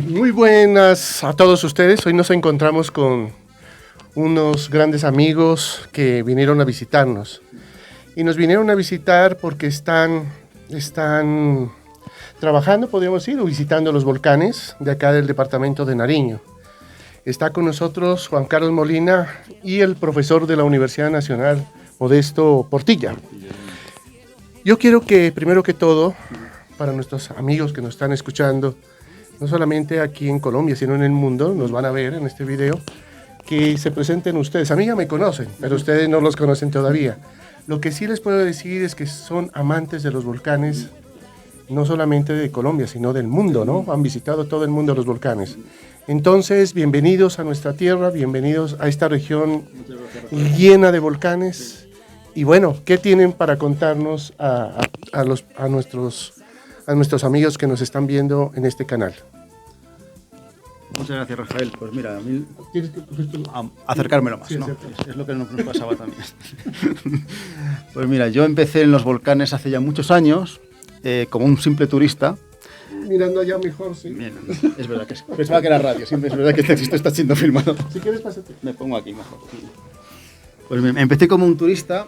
Muy buenas a todos ustedes. Hoy nos encontramos con unos grandes amigos que vinieron a visitarnos. Y nos vinieron a visitar porque están trabajando, podríamos decir, o visitando los volcanes de acá del departamento de Nariño. Está con nosotros Juan Carlos Molina y el profesor de la Universidad Nacional, Modesto Portilla. Yo quiero que, primero que todo, para nuestros amigos que nos están escuchando, no solamente aquí en Colombia, sino en el mundo, nos van a ver en este video, que se presenten ustedes. A mí ya me conocen, pero ustedes no los conocen todavía. Lo que sí les puedo decir es que son amantes de los volcanes, no solamente de Colombia, sino del mundo, ¿no? Han visitado todo el mundo los volcanes. Entonces, bienvenidos a nuestra tierra, bienvenidos a esta región llena de volcanes. Y bueno, ¿qué tienen para contarnos a nuestros amigos que nos están viendo en este canal? Muchas gracias, Rafael. Pues mira, a mí acercármelo más, ¿no? Es lo que nos pasaba también. Pues mira, yo empecé en los volcanes hace ya muchos años, como un simple turista. Mirando allá mejor, sí. Bien, es verdad que pensaba que era radio, siempre es verdad que esto está siendo filmado. Si quieres, pásate. Me pongo aquí mejor. Pues empecé como un turista.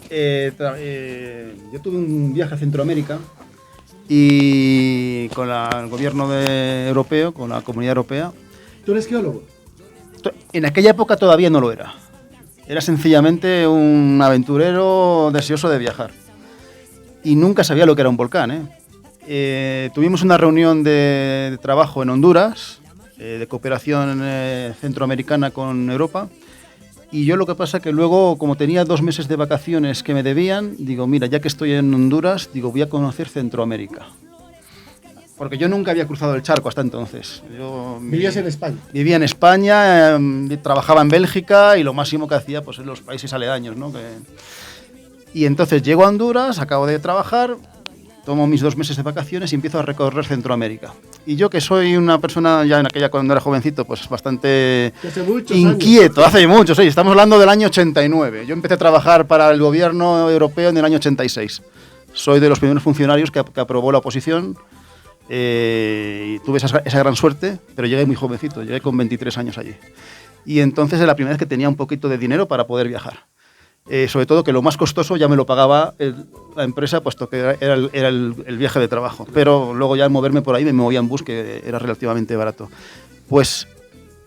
Yo tuve un viaje a Centroamérica y con el gobierno europeo, con la Comunidad Europea. ¿Tú eres geólogo? En aquella época todavía no lo era. Era sencillamente un aventurero deseoso de viajar. Y nunca sabía lo que era un volcán, ¿eh? Tuvimos una reunión de trabajo en Honduras, de cooperación centroamericana con Europa, y yo lo que pasa que luego, como tenía 2 meses de vacaciones que me debían, digo, mira, ya que estoy en Honduras, digo, voy a conocer Centroamérica. Porque yo nunca había cruzado el charco hasta entonces. ¿Vivías en España? Vivía en España, trabajaba en Bélgica y lo máximo que hacía pues en los países aledaños, ¿no? Y entonces llego a Honduras, acabo de trabajar, tomo mis 2 meses de vacaciones y empiezo a recorrer Centroamérica. Y yo, que soy una persona, ya en aquella cuando era jovencito, pues bastante inquieto, hace mucho, sí, estamos hablando del año 89. Yo empecé a trabajar para el gobierno europeo en el año 86. Soy de los primeros funcionarios que aprobó la oposición y tuve esa gran suerte, pero llegué muy jovencito, llegué con 23 años allí. Y entonces es la primera vez que tenía un poquito de dinero para poder viajar. Sobre todo que lo más costoso ya me lo pagaba la empresa, puesto que era el viaje de trabajo. Pero luego ya al moverme por ahí me movía en bus, que era relativamente barato. Pues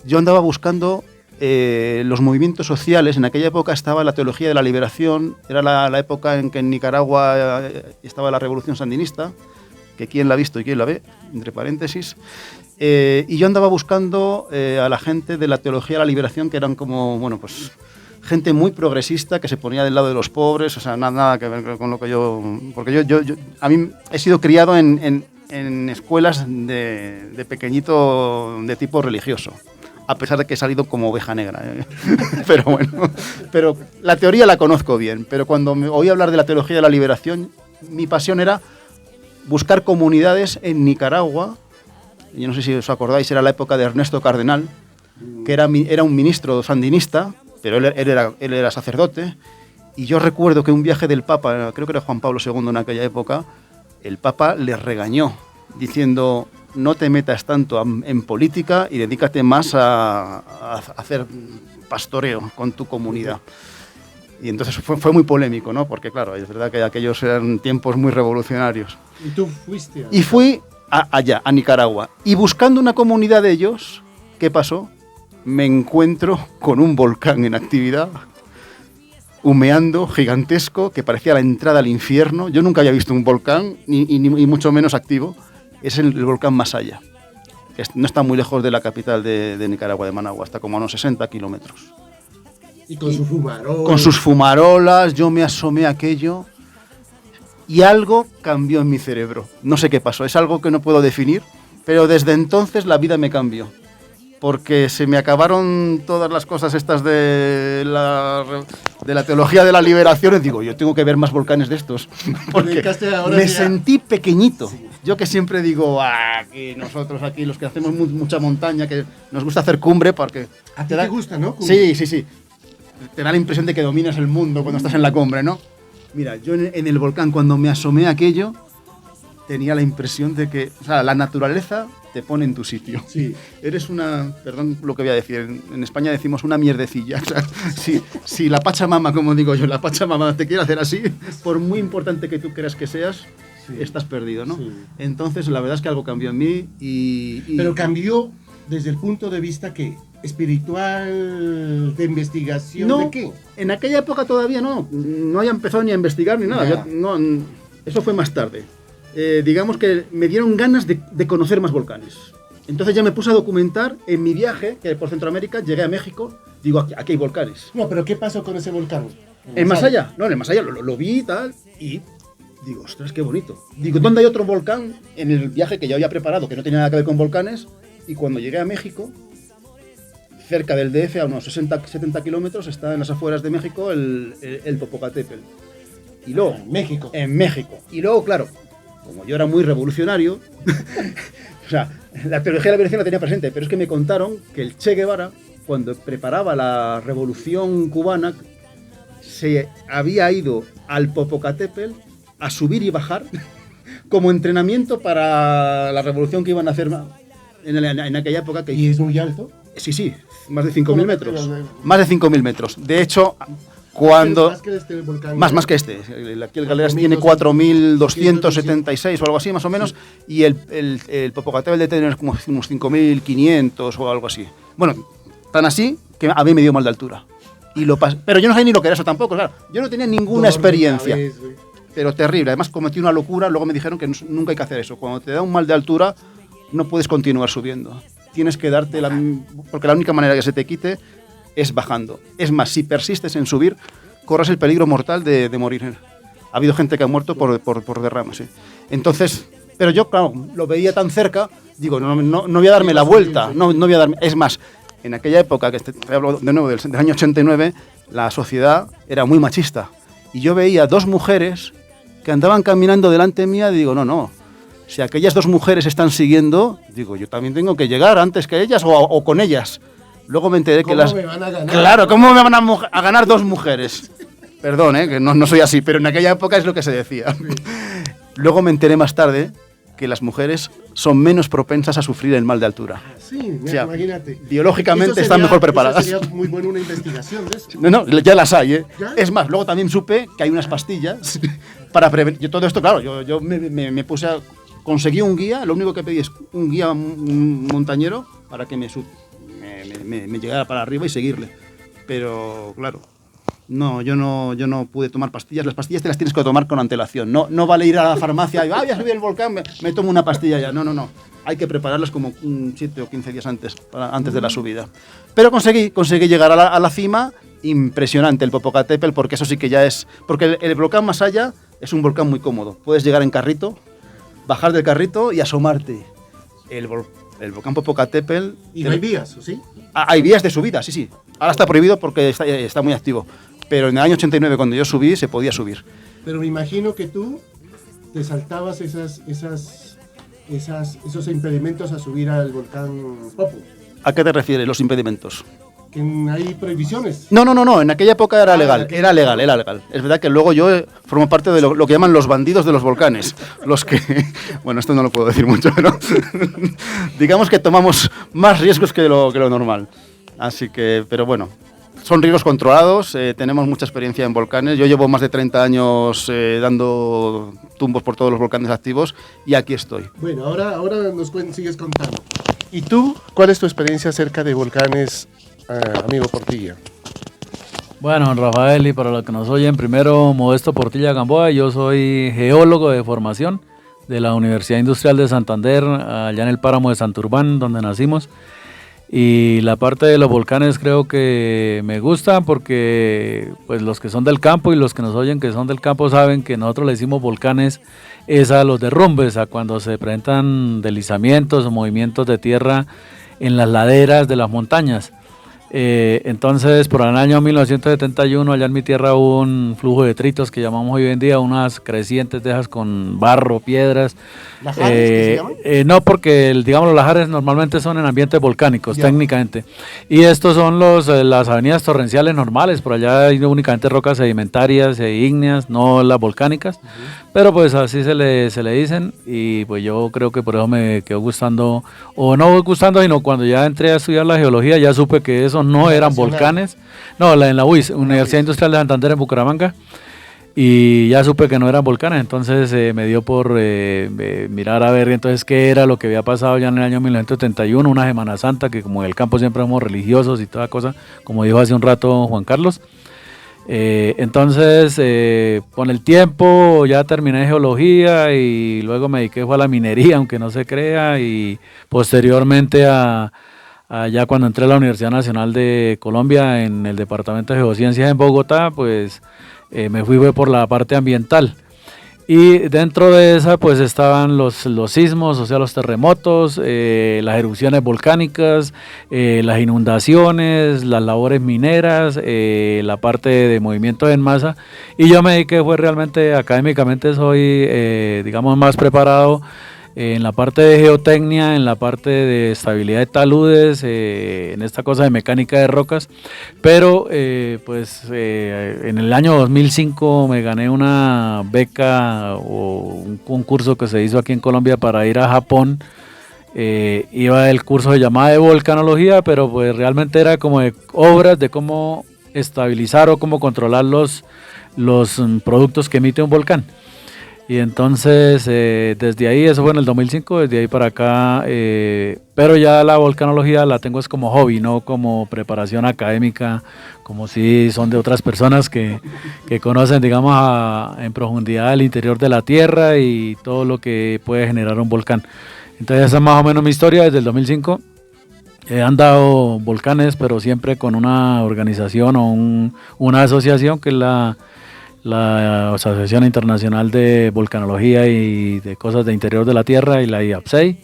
yo andaba buscando los movimientos sociales. En aquella época estaba la teología de la liberación, era la época en que en Nicaragua estaba la revolución sandinista, que quién la ha visto y quién la ve, entre paréntesis. Y yo andaba buscando a la gente de la teología de la liberación, que eran como, bueno, pues gente muy progresista que se ponía del lado de los pobres, o sea, nada que ver con lo que yo... Porque yo a mí he sido criado en escuelas de pequeñito de tipo religioso, a pesar de que he salido como oveja negra. Pero bueno, pero la teoría la conozco bien, pero cuando me oí hablar de la teología de la liberación, mi pasión era buscar comunidades en Nicaragua. Yo no sé si os acordáis, era la época de Ernesto Cardenal, que era un ministro sandinista, pero él era sacerdote, y yo recuerdo que un viaje del Papa, creo que era Juan Pablo II en aquella época, el Papa les regañó, diciendo, no te metas tanto en política y dedícate más a hacer pastoreo con tu comunidad. Y entonces fue muy polémico, ¿no? Porque claro, es verdad que aquellos eran tiempos muy revolucionarios. ¿Y tú fuiste? Y fui allá, a Nicaragua, y buscando una comunidad de ellos, ¿qué pasó? Me encuentro con un volcán en actividad, humeando, gigantesco, que parecía la entrada al infierno. Yo nunca había visto un volcán, ni mucho menos activo. Es el volcán Masaya, que no está muy lejos de la capital de Nicaragua, de Managua, está como a unos 60 kilómetros. Y con sus fumarolas. Con sus fumarolas, yo me asomé a aquello y algo cambió en mi cerebro. No sé qué pasó, es algo que no puedo definir, pero desde entonces la vida me cambió. Porque se me acabaron todas las cosas estas de la teología de la liberación, y digo, yo tengo que ver más volcanes de estos, porque me sentí pequeñito. Sí. Yo que siempre digo, que nosotros aquí, los que hacemos mucha montaña, que nos gusta hacer cumbre, porque... ¿A ti te gusta, no? Cumbre. Sí. Te da la impresión de que dominas el mundo cuando estás en la cumbre, ¿no? Mira, yo en el volcán, cuando me asomé a aquello, tenía la impresión de que, o sea, la naturaleza te pone en tu sitio. Sí. Eres una, perdón lo que voy a decir, en España decimos una mierdecilla. O sea, si la Pachamama, como digo yo, la Pachamama te quiere hacer así, por muy importante que tú creas que seas, sí, estás perdido, ¿no? Sí. Entonces, la verdad es que algo cambió en mí y... Pero cambió desde el punto de vista que espiritual, de investigación, no, ¿de qué? En aquella época todavía no había empezado ni a investigar ni nada. Yo, no, eso fue más tarde. Digamos que me dieron ganas de conocer más volcanes. Entonces ya me puse a documentar en mi viaje, que por Centroamérica, llegué a México, digo, aquí hay volcanes. No, pero ¿qué pasó con ese volcán? ¿En Masaya? No, en el Masaya lo vi y tal, y digo, ostras, qué bonito. Digo, ¿dónde hay otro volcán? En el viaje que yo había preparado, que no tenía nada que ver con volcanes, y cuando llegué a México, cerca del DF, a unos 60-70 kilómetros, está en las afueras de México el Popocatépetl. Y luego, en México. Y luego, claro, como yo era muy revolucionario, o sea, la teología de la liberación la tenía presente, pero es que me contaron que el Che Guevara, cuando preparaba la revolución cubana, se había ido al Popocatépetl a subir y bajar como entrenamiento para la revolución que iban a hacer en aquella época. ¿Y es muy alto? Sí, más de 5.000 metros. Más de 5.000 metros. De hecho, cuando... Más que este volcán. Más que este. Aquí el Galeras tiene 4.276 o algo así, más o menos, sí. Y el Popocatépetl debe tener como unos 5.500 o algo así. Bueno, tan así que a mí me dio mal de altura. Pero yo no sabía ni lo que era eso tampoco, claro. Yo no tenía ninguna experiencia. Pero terrible. Además cometí una locura, luego me dijeron que nunca hay que hacer eso. Cuando te da un mal de altura, no puedes continuar subiendo. Tienes que darte porque la única manera que se te quite es bajando. Es más, si persistes en subir, corres el peligro mortal de morir. Ha habido gente que ha muerto por derrames, ¿sí? Entonces, pero yo, claro, lo veía tan cerca, digo, no voy a darme la vuelta, no voy a darme... Es más, en aquella época, que hablo de nuevo del año 89, la sociedad era muy machista. Y yo veía dos mujeres que andaban caminando delante mía y digo, no, si aquellas dos mujeres están siguiendo, digo, yo también tengo que llegar antes que ellas o con ellas. Luego me enteré que ¿Cómo me van a ganar? Claro, ¿cómo me van a ganar dos mujeres? Perdón, que no soy así, pero en aquella época es lo que se decía. Sí. Luego me enteré más tarde que las mujeres son menos propensas a sufrir el mal de altura. Sí, o sea, imagínate. Biológicamente están mejor preparadas. Sería muy buena una investigación de eso. No, ya las hay, ¿eh? ¿Ya? Es más, luego también supe que hay unas pastillas para prevenir. Yo todo esto, claro, yo me puse a... Conseguí un guía, lo único que pedí es un guía montañero para que me llegara para arriba y seguirle. Pero, claro, yo no pude tomar pastillas. Las pastillas te las tienes que tomar con antelación. No vale ir a la farmacia y voy a subir el volcán, me tomo una pastilla ya. No. Hay que prepararlas como 7 o 15 días antes de la subida. Pero conseguí llegar a la cima. Impresionante el Popocatépetl, porque eso sí que ya es... Porque el volcán Masaya es un volcán muy cómodo. Puedes llegar en carrito, bajar del carrito y asomarte. El volcán Popocatépetl... ¿Y no hay vías, sí? Hay vías de subida, sí. Ahora está prohibido porque está muy activo. Pero en el año 89, cuando yo subí, se podía subir. Pero me imagino que tú te saltabas esos impedimentos a subir al volcán Popo. ¿A qué te refieres, los impedimentos? Que hay prohibiciones. No, en aquella época era legal. Es verdad que luego yo formo parte de lo que llaman los bandidos de los volcanes. Los que, bueno, esto no lo puedo decir mucho, pero digamos que tomamos más riesgos que lo normal. Así que, pero bueno, son riesgos controlados, tenemos mucha experiencia en volcanes. Yo llevo más de 30 años dando tumbos por todos los volcanes activos y aquí estoy. Bueno, ahora nos sigues contando. ¿Y tú, cuál es tu experiencia acerca de volcanes, amigo Portilla? Bueno, Rafael, y para los que nos oyen, primero Modesto Portilla Gamboa, yo soy geólogo de formación de la Universidad Industrial de Santander, allá en el páramo de Santurbán, donde nacimos. Y la parte de los volcanes creo que me gusta porque pues los que son del campo y los que nos oyen que son del campo saben que nosotros le decimos volcanes es a los derrumbes, a cuando se presentan deslizamientos o movimientos de tierra en las laderas de las montañas. Entonces, por el año 1971, allá en mi tierra hubo un flujo de detritos que llamamos hoy en día unas crecientes de esas con barro, piedras. ¿Lajares que se llaman? No, porque digamos los lajares normalmente son en ambientes volcánicos, Ya. técnicamente. Y estos son las avenidas torrenciales normales. Por allá hay únicamente rocas sedimentarias e ígneas, no las volcánicas. Pero pues así se le dicen. Y pues yo creo que por eso me quedó gustando, o no gustando, sino cuando ya entré a estudiar la geología, ya supe que esos no eran Nacional. volcanes. No, en la UIS, Universidad Industrial de Santander en Bucaramanga. Y ya supe que no eran volcanes, entonces me dio por mirar a ver entonces qué era lo que había pasado ya en el año 1971, una Semana Santa, que como en el campo siempre somos religiosos y toda cosa, como dijo hace un rato Juan Carlos. Entonces, con el tiempo ya terminé geología y luego me dediqué fue a la minería, aunque no se crea, y posteriormente ya cuando entré a la Universidad Nacional de Colombia en el Departamento de Geociencias en Bogotá, pues me fui por la parte ambiental. Y dentro de esa pues estaban los sismos, o sea los terremotos, las erupciones volcánicas, las inundaciones, las labores mineras, la parte de movimiento en masa. Y yo me dediqué, fue realmente académicamente soy digamos más preparado en la parte de geotecnia, en la parte de estabilidad de taludes, en esta cosa de mecánica de rocas, pero en el año 2005 me gané una beca o un concurso que se hizo aquí en Colombia para ir a Japón. Iba el curso de llamada de volcanología, pero pues realmente era como de obras de cómo estabilizar o cómo controlar los productos que emite un volcán. Y entonces desde ahí, eso fue en el 2005, desde ahí para acá, pero ya la volcanología la tengo es como hobby, no como preparación académica, como si son de otras personas que conocen, digamos, en profundidad el interior de la Tierra y todo lo que puede generar un volcán. Entonces esa es más o menos mi historia desde el 2005. He andado volcanes, pero siempre con una organización o una asociación que es la Asociación Internacional de Volcanología y de Cosas de Interior de la Tierra, y la IAPSEI.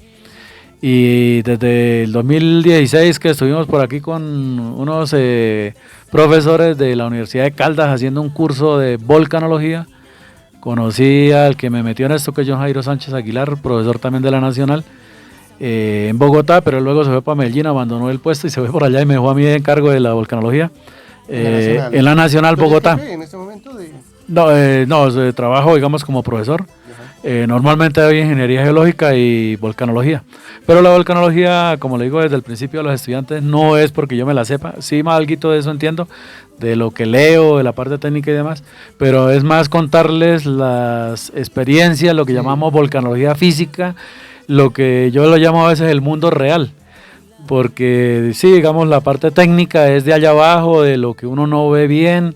Y desde el 2016 que estuvimos por aquí con unos profesores de la Universidad de Caldas haciendo un curso de volcanología, conocí al que me metió en esto, que es John Jairo Sánchez Aguilar, profesor también de la Nacional, en Bogotá, pero luego se fue para Medellín, abandonó el puesto y se fue por allá y me dejó a mí en cargo de la volcanología. En la Nacional Bogotá. ¿En este momento No, trabajo, digamos, como profesor. Normalmente doy ingeniería geológica y volcanología. Pero la volcanología, como le digo desde el principio a los estudiantes, no es porque yo me la sepa. Sí, más algo de eso entiendo, de lo que leo, de la parte técnica y demás. Pero es más contarles las experiencias, lo que llamamos volcanología física, lo que yo lo llamo a veces el mundo real. Porque sí, digamos, la parte técnica es de allá abajo, de lo que uno no ve bien,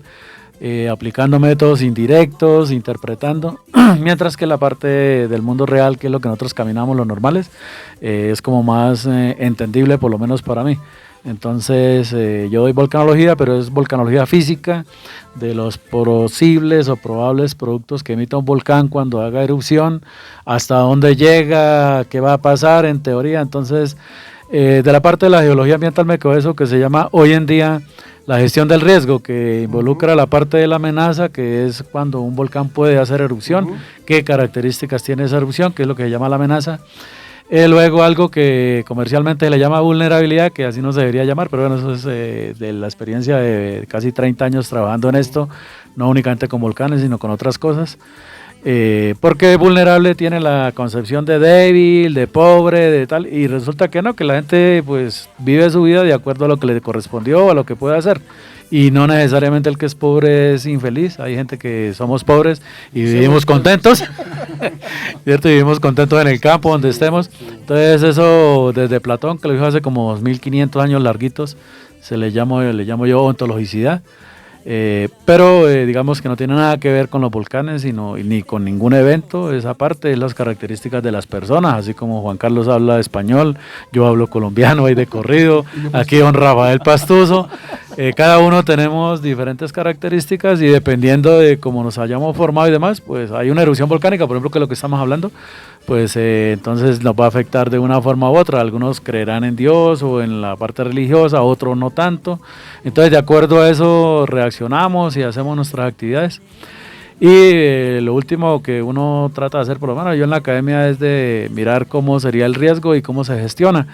aplicando métodos indirectos, interpretando, mientras que la parte del mundo real, que es lo que nosotros caminamos, los normales, es como más entendible, por lo menos para mí. Entonces yo doy volcanología, pero es volcanología física de los posibles o probables productos que emita un volcán cuando haga erupción, hasta dónde llega, qué va a pasar en teoría. Entonces de la parte de la geología ambiental me quedó eso que se llama hoy en día la gestión del riesgo, que involucra la parte de la amenaza, que es cuando un volcán puede hacer erupción, qué características tiene esa erupción, que es lo que se llama la amenaza. Luego algo que comercialmente se le llama vulnerabilidad, que así no se debería llamar, pero bueno, eso es de la experiencia de casi 30 años trabajando en esto, no únicamente con volcanes, sino con otras cosas. Porque vulnerable tiene la concepción de débil, de pobre, de tal, y resulta que no, que la gente pues vive su vida de acuerdo a lo que le correspondió o a lo que puede hacer, y no necesariamente el que es pobre es infeliz. Hay gente que somos pobres y vivimos contentos, ¿cierto? Y vivimos contentos en el campo donde estemos. Entonces eso desde Platón, que lo dijo hace como 2500 años larguitos, le llamo yo ontologicidad. Pero digamos que no tiene nada que ver con los volcanes ni con ningún evento. Esa parte es las características de las personas, así como Juan Carlos habla español, yo hablo colombiano ahí de corrido, aquí don Rafael Pastuso, Cada uno tenemos diferentes características y dependiendo de cómo nos hayamos formado y demás, pues hay una erupción volcánica, por ejemplo, que es lo que estamos hablando, pues entonces nos va a afectar de una forma u otra. Algunos creerán en Dios o en la parte religiosa, otros no tanto. Entonces, de acuerdo a eso, reaccionamos y hacemos nuestras actividades. Y lo último que uno trata de hacer, por lo menos yo en la academia, es de mirar cómo sería el riesgo y cómo se gestiona.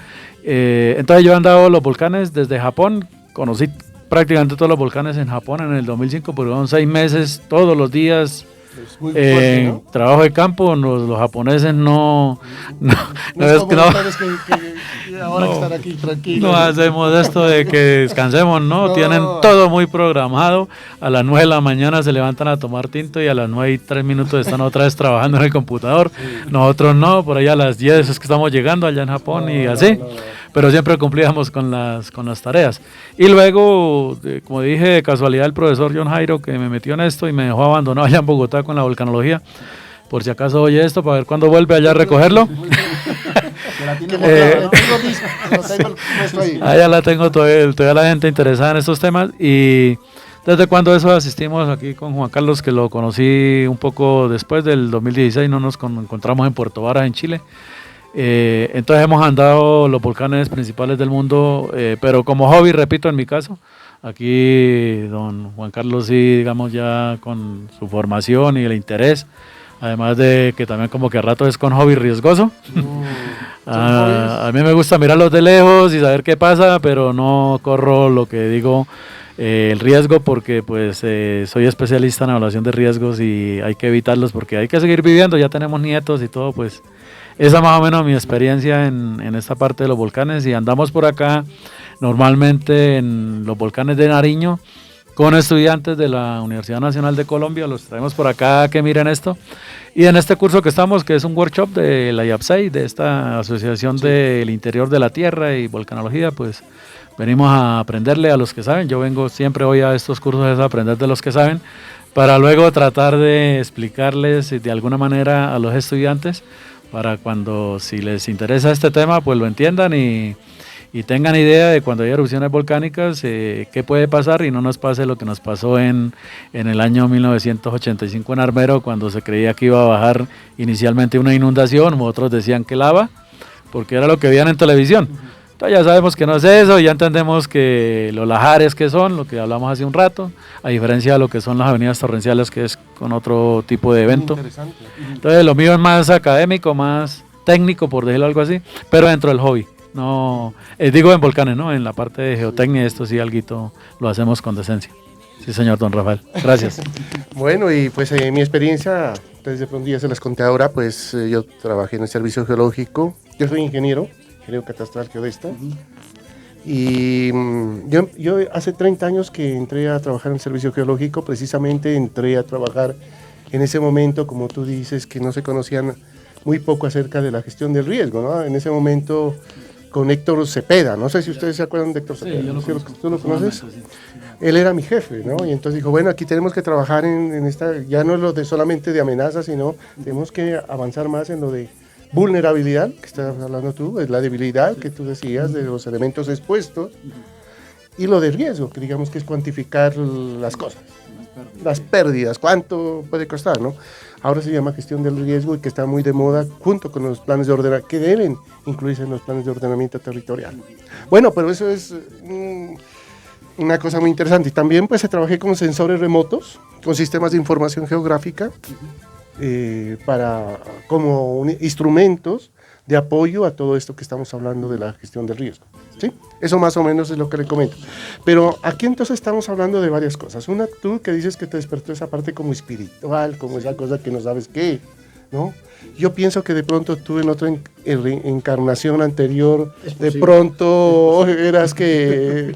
Entonces yo he andado los volcanes desde Japón, conocí prácticamente todos los volcanes en Japón en el 2005, porque fueron 6 meses todos los días. Muy fuerte, ¿no? Trabajo de campo. Los japoneses no es como ustedes que ahora que están aquí tranquilos. No hacemos esto de que descansemos, ¿no? Tienen todo muy programado. A las 9 de la mañana se levantan a tomar tinto y a las 9:03 están otra vez trabajando en el computador. Sí. Nosotros no, por ahí a las 10 es que estamos llegando allá en Japón y así. Pero siempre cumplíamos con las tareas. Y luego, como dije, de casualidad el profesor John Jairo, que me metió en esto y me dejó abandonado allá en Bogotá con la volcanología, por si acaso oye esto, para ver cuándo vuelve allá a recogerlo. Allá la tengo todavía la gente interesada en estos temas. Y desde cuando eso asistimos aquí con Juan Carlos, que lo conocí un poco después del 2016, no nos encontramos en Puerto Varas, en Chile. Entonces hemos andado los volcanes principales del mundo, pero como hobby, repito, en mi caso, aquí don Juan Carlos sí, digamos, ya con su formación y el interés, además de que también como que a rato es con hobby riesgoso. A mí me gusta mirarlos de lejos y saber qué pasa, pero no corro lo que digo, el riesgo, porque pues soy especialista en evaluación de riesgos y hay que evitarlos porque hay que seguir viviendo, ya tenemos nietos y todo, pues esa más o menos mi experiencia en esta parte de los volcanes. Y andamos por acá normalmente en los volcanes de Nariño con estudiantes de la Universidad Nacional de Colombia, los traemos por acá que miren esto. Y en este curso que estamos, que es un workshop de la IAPSEI, de esta Asociación del Interior de la Tierra y Volcanología, pues venimos a aprenderle a los que saben. Yo siempre voy a estos cursos a aprender de los que saben, para luego tratar de explicarles de alguna manera a los estudiantes, para cuando si les interesa este tema, pues lo entiendan y tengan idea de cuando hay erupciones volcánicas, qué puede pasar y no nos pase lo que nos pasó en el año 1985 en Armero, cuando se creía que iba a bajar inicialmente una inundación, otros decían que lava, porque era lo que veían en televisión. Entonces ya sabemos que no es eso, ya entendemos que los lajares que son, lo que hablamos hace un rato, a diferencia de lo que son las avenidas torrenciales, que es con otro tipo de evento. Entonces lo mío es más académico, más técnico, por decirlo algo así, pero dentro del hobby. No, digo en volcanes, ¿no? En la parte de geotecnia, esto sí, alguito lo hacemos con decencia. Sí, señor don Rafael. Gracias. Bueno, y pues mi experiencia, desde un día se las conté ahora, pues yo trabajé en el servicio geológico. Yo soy ingeniero catastral geodesta. Y yo hace 30 años que entré a trabajar en el servicio geológico. Precisamente entré a trabajar en ese momento, como tú dices, que no se conocían muy poco acerca de la gestión del riesgo, ¿no? En ese momento con Héctor Cepeda, no sé si ustedes se acuerdan de Héctor Cepeda. Sí, yo lo conozco. ¿Tú lo conoces? Sí. Él era mi jefe, ¿no? Y entonces dijo, bueno, aquí tenemos que trabajar en esta, ya no es lo de solamente de amenazas, sino tenemos que avanzar más en lo de vulnerabilidad, que estás hablando tú, es la debilidad que tú decías de los elementos expuestos, y lo de riesgo, que digamos que es cuantificar las cosas, las pérdidas, cuánto puede costar, ¿no? Ahora se llama gestión del riesgo y que está muy de moda junto con los planes de ordenamiento, que deben incluirse en los planes de ordenamiento territorial. Bueno, pero eso es una cosa muy interesante. Y también pues trabajé con sensores remotos, con sistemas de información geográfica, como instrumentos de apoyo a todo esto que estamos hablando de la gestión del riesgo, ¿sí? Eso más o menos es lo que le comento. Pero aquí entonces estamos hablando de varias cosas. Una, tú que dices que te despertó esa parte como espiritual, como esa cosa que no sabes qué, ¿no? Yo pienso que de pronto tú en otra encarnación anterior, de pronto eras que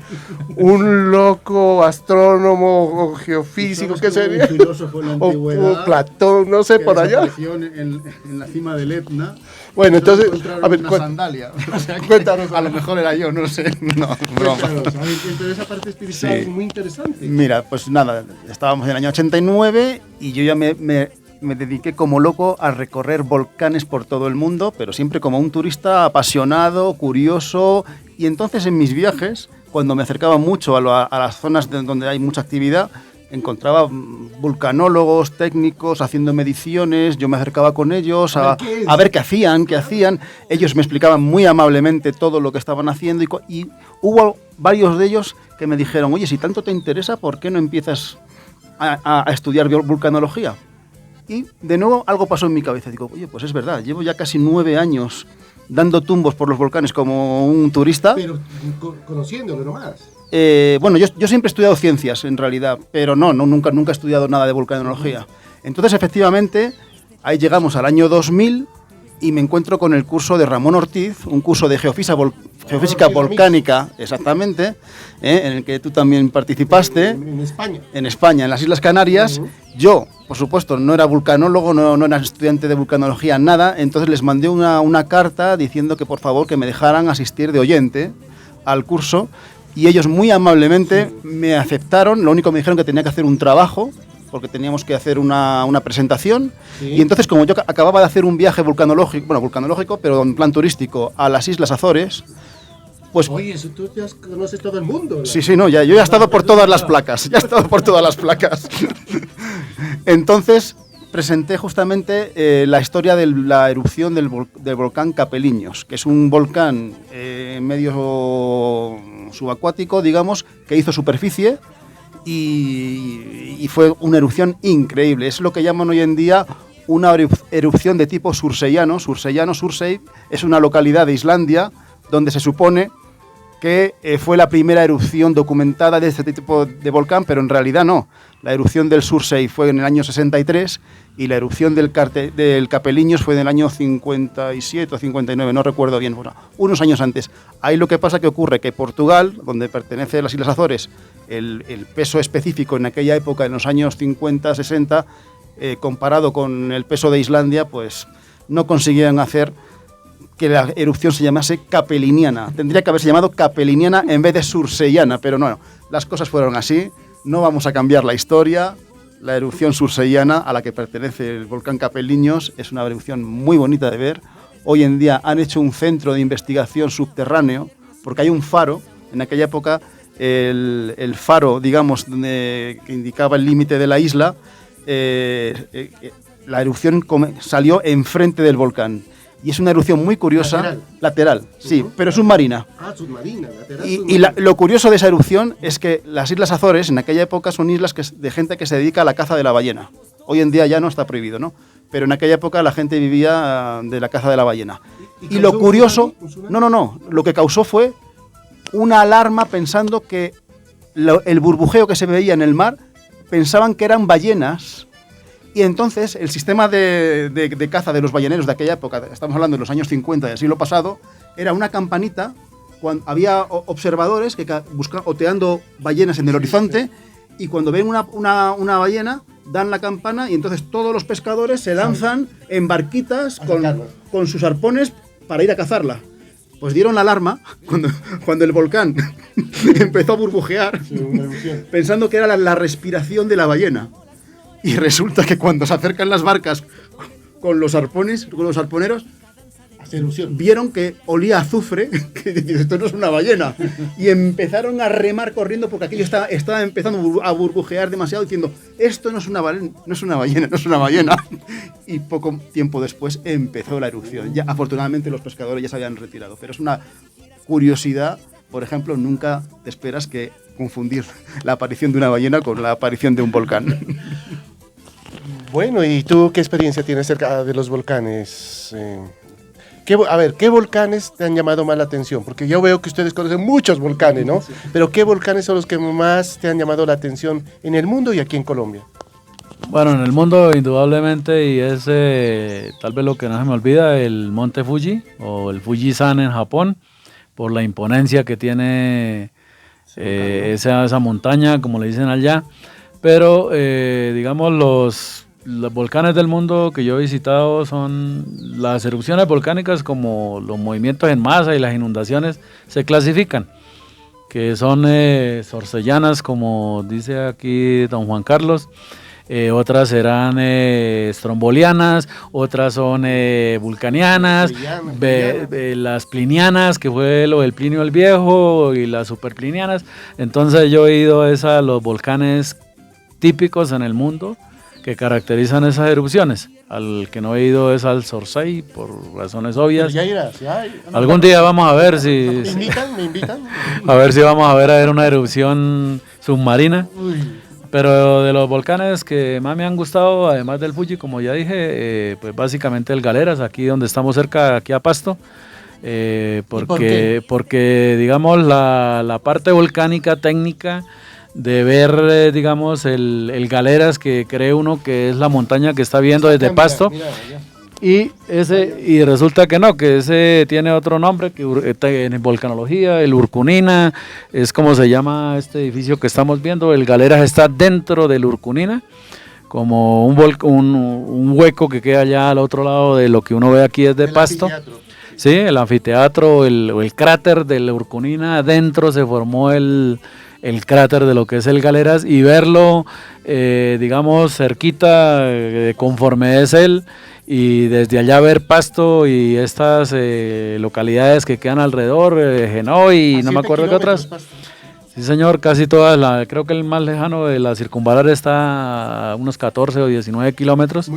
un loco astrónomo o geofísico, ¿qué sería? Un filósofo en la antigüedad, o Platón, no sé, por allá. En la cima del Etna. Bueno, entonces, a ver, una sandalia. O sea, cuéntanos, a lo mejor era yo, no sé. No, broma. Entonces esa parte espiritual es muy interesante. Mira, pues nada, estábamos en el año 89 y yo ya me dediqué como loco a recorrer volcanes por todo el mundo, pero siempre como un turista apasionado, curioso, y entonces en mis viajes cuando me acercaba mucho a las zonas donde hay mucha actividad, encontraba vulcanólogos, técnicos haciendo mediciones, yo me acercaba con ellos a ver qué hacían. Ellos me explicaban muy amablemente todo lo que estaban haciendo y hubo varios de ellos que me dijeron, oye, si tanto te interesa, ¿por qué no empiezas a estudiar vulcanología? Y de nuevo algo pasó en mi cabeza, digo, oye, pues es verdad, llevo ya casi 9 años dando tumbos por los volcanes como un turista. Pero conociéndolo nomás. Bueno, yo siempre he estudiado ciencias, en realidad, pero nunca he estudiado nada de vulcanología. Entonces, efectivamente, ahí llegamos al año 2000 y me encuentro con el curso de Ramón Ortiz, un curso de geofísica volcánica, exactamente, en el que tú también participaste. En España. En España, en las Islas Canarias. Yo, por supuesto, no era vulcanólogo, no era estudiante de vulcanología, nada. Entonces les mandé una carta diciendo que por favor que me dejaran asistir de oyente al curso. Y ellos muy amablemente me aceptaron. Lo único que me dijeron que tenía que hacer un trabajo, porque teníamos que hacer una presentación. Sí. Y entonces, como yo acababa de hacer un viaje vulcanológico, pero en plan turístico, a las Islas Azores, pues... Oye, eso tú ya conoces todo el mundo, ¿no? Sí, yo ya he estado por todas las placas, Entonces, presenté justamente la historia de la erupción del volcán Capeliños, que es un volcán medio subacuático, digamos, que hizo superficie y fue una erupción increíble. Es lo que llaman hoy en día una erupción de tipo surseyano. Sursey es una localidad de Islandia donde se supone que fue la primera erupción documentada de este tipo de volcán, pero en realidad no. La erupción del Sursey fue en el año 63 y la erupción del Capeliños fue en el año 57 o 59, no recuerdo bien, bueno, unos años antes. Ahí lo que pasa que ocurre que Portugal, donde pertenece a las Islas Azores, el peso específico en aquella época, en los años 50, 60, comparado con el peso de Islandia, pues no consiguieron hacer que la erupción se llamase capeliniana. Tendría que haberse llamado capeliniana en vez de surseyana, pero no, las cosas fueron así. No vamos a cambiar la historia. La erupción surseyana, a la que pertenece el volcán Capeliños, es una erupción muy bonita de ver. Hoy en día han hecho un centro de investigación subterráneo, porque hay un faro. En aquella época, el faro, digamos, que indicaba el límite de la isla, la erupción salió enfrente del volcán. Y es una erupción muy curiosa. Lateral, sí, pero submarina. Ah, submarina, lateral. Y lo curioso de esa erupción es que las Islas Azores, en aquella época, son islas de gente que se dedica a la caza de la ballena. Hoy en día ya no está prohibido, ¿no? Pero en aquella época la gente vivía de la caza de la ballena. Y lo curioso... No. Lo que causó fue una alarma pensando que el burbujeo que se veía en el mar, pensaban que eran ballenas. Y entonces el sistema de caza de los balleneros de aquella época, estamos hablando de los años 50 del siglo pasado, era una campanita, cuando había observadores que buscaban oteando ballenas en el horizonte, y cuando ven una ballena, dan la campana y entonces todos los pescadores se lanzan en barquitas con sus arpones para ir a cazarla. Pues dieron la alarma cuando el volcán empezó a burbujear, pensando que era la respiración de la ballena. Y resulta que cuando se acercan las barcas con los arponeros, vieron que olía a azufre, que esto no es una ballena. Y empezaron a remar corriendo porque aquello estaba empezando a burbujear demasiado, diciendo, esto no es una ballena. Y poco tiempo después empezó la erupción. Ya, afortunadamente los pescadores ya se habían retirado. Pero es una curiosidad, por ejemplo, nunca te esperas que confundir la aparición de una ballena con la aparición de un volcán. Bueno, ¿y tú qué experiencia tienes acerca de los volcanes? ¿Qué volcanes te han llamado más la atención? Porque yo veo que ustedes conocen muchos volcanes, ¿no? Sí. Pero ¿qué volcanes son los que más te han llamado la atención en el mundo y aquí en Colombia? Bueno, en el mundo indudablemente, y es tal vez lo que no se me olvida, el monte Fuji o el Fujisan en Japón, por la imponencia que tiene esa montaña, como le dicen allá. Pero digamos los volcanes del mundo que yo he visitado son las erupciones volcánicas, como los movimientos en masa y las inundaciones se clasifican, que son sorcellanas, como dice aquí don Juan Carlos, otras serán estrombolianas, otras son vulcanianas, las plinianas, que fue lo del Plinio el Viejo, y las superplinianas. Entonces yo he ido a los volcanes típicos en el mundo que caracterizan esas erupciones. Al que no he ido es al Sorsay, por razones obvias. Ya irás, Algún día vamos a ver si... ¿Me invitan? A ver si vamos a ver una erupción submarina. Uy. Pero de los volcanes que más me han gustado, además del Fuji, como ya dije, pues básicamente el Galeras, aquí donde estamos cerca, aquí a Pasto. Porque digamos la parte volcánica técnica de ver, digamos, el Galeras, que cree uno que es la montaña que está viendo desde Pasto. Mira. Y resulta que no, que ese tiene otro nombre, que en volcanología, el Urcunina, es como se llama este edificio que estamos viendo. El Galeras está dentro del Urcunina, como un hueco que queda allá al otro lado de lo que uno ve aquí desde Pasto. Sí, el anfiteatro, el cráter del Urcunina, adentro se formó el cráter de lo que es el Galeras, y verlo, digamos, cerquita, conforme es él, y desde allá ver Pasto y estas localidades que quedan alrededor, Genoy y no me acuerdo qué otras. Sí, señor, casi todas. Creo que el más lejano de la circunvalar está a unos 14 o 19 kilómetros.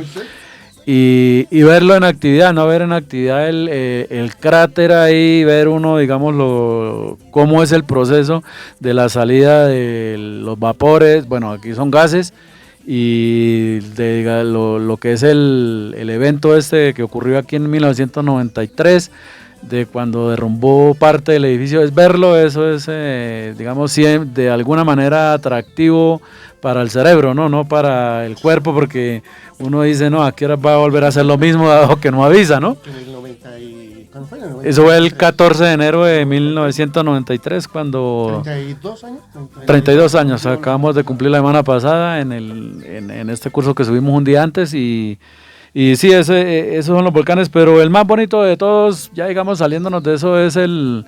Y verlo en actividad, no ver en actividad el cráter ahí, ver uno, digamos, cómo es el proceso de la salida de los vapores, bueno, aquí son gases, y de lo que es el evento este que ocurrió aquí en 1993, de cuando derrumbó parte del edificio, es verlo, eso es, digamos, de alguna manera atractivo para el cerebro, no para el cuerpo, porque uno dice, no, aquí ahora va a volver a hacer lo mismo, dado que no avisa, ¿no? ¿Cuándo fue? Eso fue el 14 de enero de 1993, cuando... 32 años. 32 años, acabamos de cumplir la semana pasada en este curso que subimos un día antes, y sí, esos son los volcanes, pero el más bonito de todos, ya digamos saliéndonos de eso, es el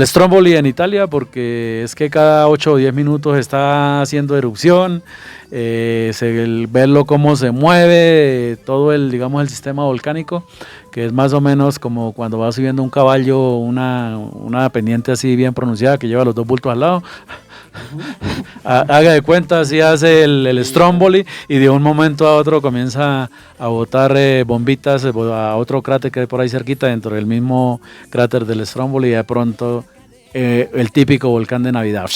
Stromboli en Italia, porque es que cada 8 o 10 minutos está haciendo erupción, verlo cómo se mueve, todo digamos, el sistema volcánico, que es más o menos como cuando va subiendo un caballo, una pendiente así bien pronunciada que lleva los dos bultos al lado. Haga de cuenta, así hace el Stromboli, y de un momento a otro comienza a botar bombitas a otro cráter que hay por ahí cerquita, dentro del mismo cráter del Stromboli, y de pronto el típico volcán de Navidad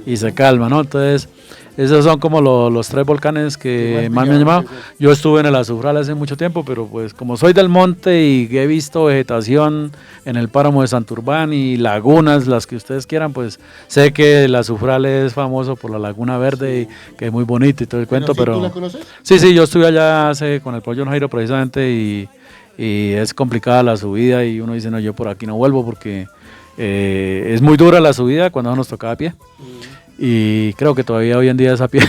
y se calma, ¿no? Entonces esos son como los tres volcanes que más me han llamado. Yo estuve en el Azufral hace mucho tiempo, pero pues como soy del monte y he visto vegetación en el páramo de Santurbán y lagunas, las que ustedes quieran, pues sé que el Azufral es famoso por la Laguna Verde, y que es muy bonito y todo el cuento. Pero ¿tú la conoces? Sí, yo estuve allá con el pollo Jairo precisamente, y es complicada la subida, y uno dice, no, yo por aquí no vuelvo, porque es muy dura la subida cuando nos tocaba a pie. Y creo que todavía hoy en día es a pie.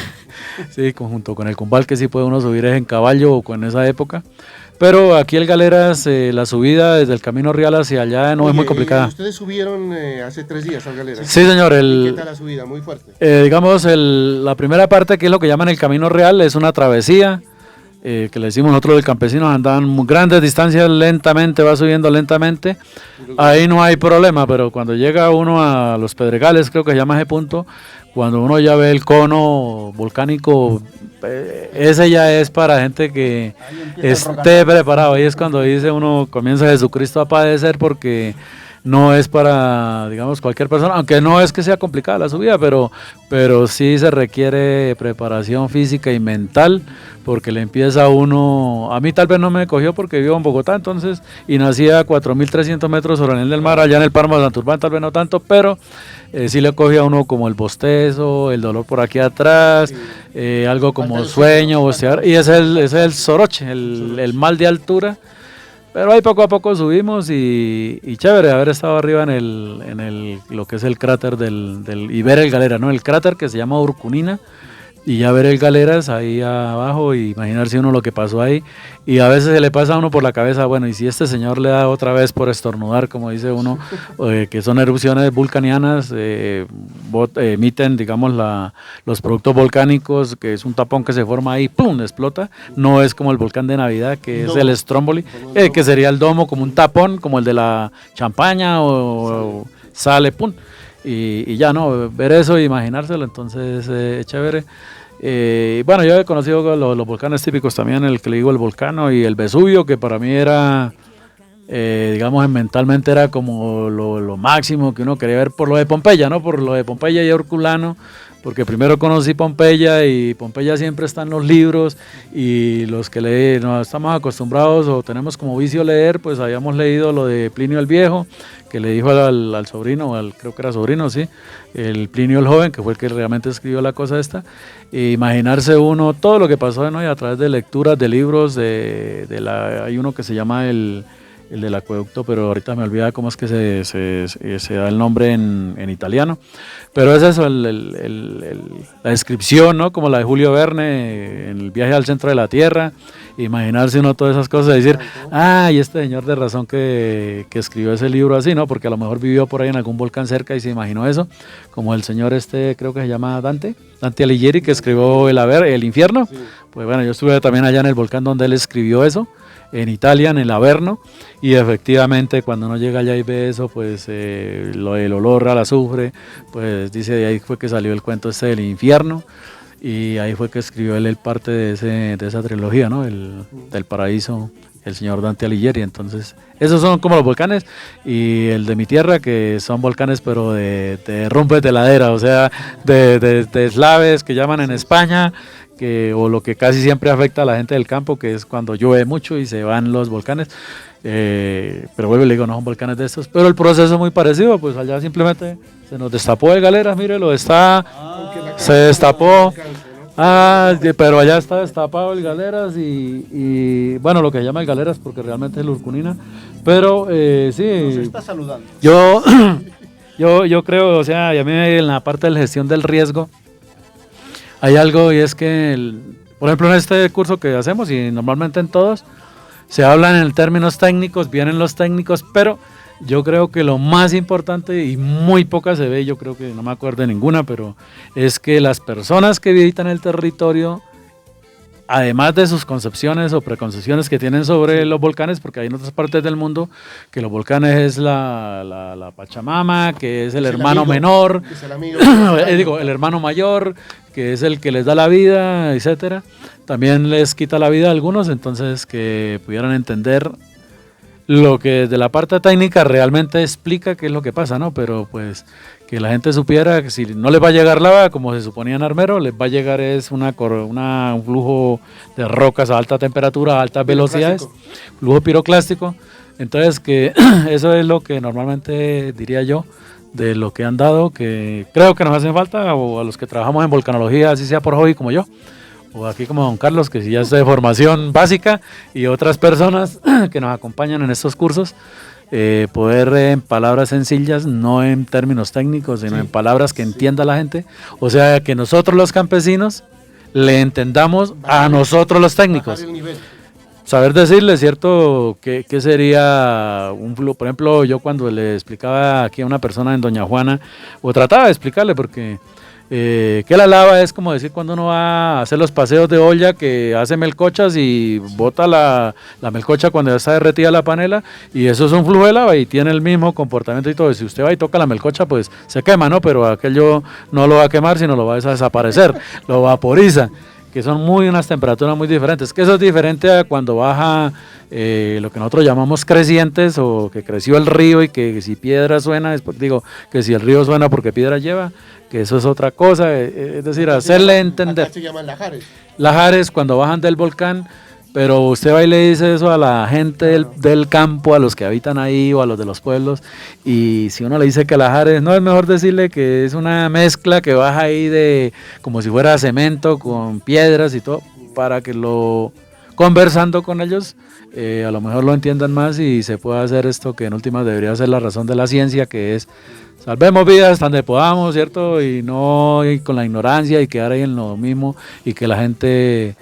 Sí, junto con el Cumbal, que sí puede uno subir es en caballo o con esa época. Pero aquí el Galeras, la subida desde el Camino Real hacia allá no es muy complicada. ¿Ustedes subieron hace 3 días al Galeras? Sí, señor. ¿Qué tal la subida? ¿Muy fuerte? Digamos, la primera parte, que es lo que llaman el Camino Real, es una travesía, que le decimos nosotros los campesinos, andan grandes distancias lentamente, va subiendo lentamente. Ahí no hay problema, pero cuando llega uno a los Pedregales, creo que se llama ese punto, cuando uno ya ve el cono volcánico, ese ya es para gente que esté preparado. Ahí es cuando dice uno, comienza Jesucristo a padecer, porque no es para, digamos, cualquier persona, aunque no es que sea complicada la subida, pero sí se requiere preparación física y mental, porque le empieza uno, a mí tal vez no me cogió porque vivo en Bogotá, entonces, y nací a 4.300 metros sobre el nivel del mar, allá en el páramo de Santurbán tal vez no tanto, pero sí le cogía a uno como el bostezo, el dolor por aquí atrás, algo como sueño, bocear, y ese es el soroche, el mal de altura. Pero ahí poco a poco subimos, y chévere haber estado arriba en lo que es el cráter y ver el Galera, ¿no? El cráter, que se llama Urcunina, y ya ver el Galeras ahí abajo y imaginarse uno lo que pasó ahí. Y a veces se le pasa a uno por la cabeza, bueno, y si este señor le da otra vez por estornudar, como dice uno, que son erupciones vulcanianas, emiten, digamos, los productos volcánicos, que es un tapón que se forma ahí, ¡pum!, explota. No es como el volcán de Navidad, que es el Stromboli, que sería el domo como un tapón, como el de la Champaña o sale, ¡pum! Y ya, ¿no? Ver eso e imaginárselo, entonces chévere. Bueno, yo he conocido los volcanes típicos también, el que le digo el Volcano y el Vesubio, que para mí era, digamos, mentalmente era como lo máximo que uno quería ver por lo de Pompeya, ¿no? Por lo de Pompeya y Herculano, porque primero conocí Pompeya y Pompeya siempre está en los libros y los que no estamos acostumbrados o tenemos como vicio leer, pues habíamos leído lo de Plinio el Viejo, que le dijo al sobrino, creo que era sobrino, sí, el Plinio el Joven, que fue el que realmente escribió la cosa esta, e imaginarse uno todo lo que pasó, ¿no? Y a través de lecturas, de libros, hay uno que se llama el del acueducto, pero ahorita me olvida cómo es que se da el nombre en italiano, pero es eso, la descripción, ¿no? Como la de Julio Verne en el viaje al centro de la Tierra, imaginarse uno todas esas cosas y decir, y este señor de razón que escribió ese libro así, ¿no? Porque a lo mejor vivió por ahí en algún volcán cerca y se imaginó eso, como el señor creo que se llama Dante Alighieri, que escribió el infierno. Sí. Pues bueno, yo estuve también allá en el volcán donde él escribió eso, en Italia, en el Averno, y efectivamente cuando uno llega allá y ve eso, pues el olor al azufre, pues dice, de ahí fue que salió el cuento del infierno, y ahí fue que escribió él parte de esa trilogía, ¿no? Del paraíso, el señor Dante Alighieri. Entonces, esos son como los volcanes, y el de mi tierra, que son volcanes pero de rompes de ladera, o sea, de eslaves que llaman en España, o lo que casi siempre afecta a la gente del campo, que es cuando llueve mucho y se van los volcanes, pero vuelvo y le digo, no son volcanes de estos, pero el proceso es muy parecido, pues allá simplemente se nos destapó el Galeras, mírelo, se destapó, pero allá está destapado el Galeras y bueno, lo que se llama el Galeras porque realmente es el Urcunina, pero sí. Nos está saludando. Yo creo, o sea, y a mí en la parte de la gestión del riesgo, hay algo, y es que, por ejemplo, en este curso que hacemos y normalmente en todos, se hablan en términos técnicos, vienen los técnicos, pero yo creo que lo más importante, y muy poca se ve, yo creo que no me acuerdo de ninguna, pero es que las personas que visitan el territorio, además de sus concepciones o preconcepciones que tienen sobre los volcanes, porque hay en otras partes del mundo que los volcanes es la Pachamama, que es el hermano menor, es el amigo, el hermano mayor, que es el que les da la vida, etcétera. También les quita la vida a algunos, entonces que pudieran entender lo que desde la parte técnica realmente explica qué es lo que pasa, ¿no? Pero pues que la gente supiera que si no les va a llegar lava, como se suponía en Armero, les va a llegar es un flujo de rocas a alta temperatura, a altas velocidades, flujo piroclástico. Entonces que eso es lo que normalmente diría yo de lo que han dado, que creo que nos hacen falta, o a los que trabajamos en volcanología, así sea por hobby como yo, o aquí como don Carlos, que sí ya es de formación básica, y otras personas que nos acompañan en estos cursos, poder en palabras sencillas, no en términos técnicos, sino en palabras que entienda la gente, o sea, que nosotros los campesinos le entendamos a nosotros los técnicos. Saber decirle, ¿cierto? ¿Qué sería un flujo? Por ejemplo, yo cuando le explicaba aquí a una persona en Doña Juana, o trataba de explicarle, porque que la lava es como decir cuando uno va a hacer los paseos de olla, que hace melcochas y bota la melcocha cuando ya está derretida la panela, y eso es un flujo de lava y tiene el mismo comportamiento y todo. Y si usted va y toca la melcocha, pues se quema, ¿no? Pero aquello no lo va a quemar, sino lo va a desaparecer, lo vaporiza, que son unas temperaturas muy diferentes, que eso es diferente a cuando baja lo que nosotros llamamos crecientes, o que creció el río y que si piedra suena, que si el río suena porque piedra lleva, que eso es otra cosa, es decir, hacerle entender. Acá se llaman lajares. Lajares cuando bajan del volcán, pero usted va y le dice eso a la gente del campo, a los que habitan ahí o a los de los pueblos, y si uno le dice que lajares, no, es mejor decirle que es una mezcla que baja ahí como si fuera cemento con piedras y todo, para que conversando con ellos, a lo mejor lo entiendan más y se pueda hacer esto que en últimas debería ser la razón de la ciencia, que es salvemos vidas donde podamos, ¿cierto? Y no ir con la ignorancia y quedar ahí en lo mismo y que la gente,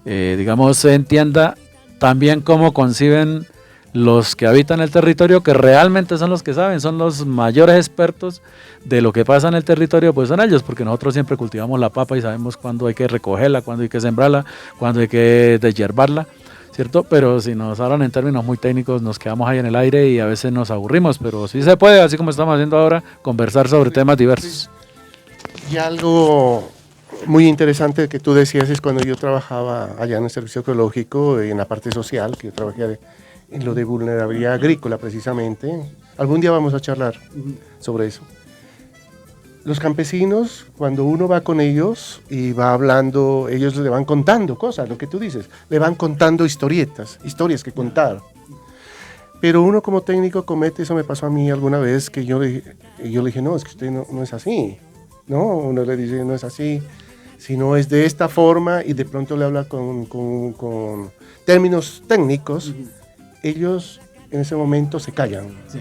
digamos, se entienda también cómo conciben los que habitan el territorio, que realmente son los que saben, son los mayores expertos de lo que pasa en el territorio, pues son ellos, porque nosotros siempre cultivamos la papa y sabemos cuándo hay que recogerla, cuándo hay que sembrarla, cuándo hay que deshiervarla, ¿cierto? Pero si nos hablan en términos muy técnicos, nos quedamos ahí en el aire y a veces nos aburrimos, pero sí se puede, así como estamos haciendo ahora, conversar sobre temas diversos. Y algo muy interesante que tú decías es cuando yo trabajaba allá en el servicio ecológico, en la parte social, que yo trabajé en lo de vulnerabilidad agrícola precisamente. Algún día vamos a charlar sobre eso. Los campesinos, cuando uno va con ellos y va hablando, ellos le van contando cosas, lo que tú dices, le van contando historias que contar. Pero uno como técnico comete, eso me pasó a mí alguna vez, que yo le dije, no, es que usted no es así. No, uno le dice, no es así, sino es de esta forma, y de pronto le habla con términos técnicos. Ellos en ese momento se callan. Sí,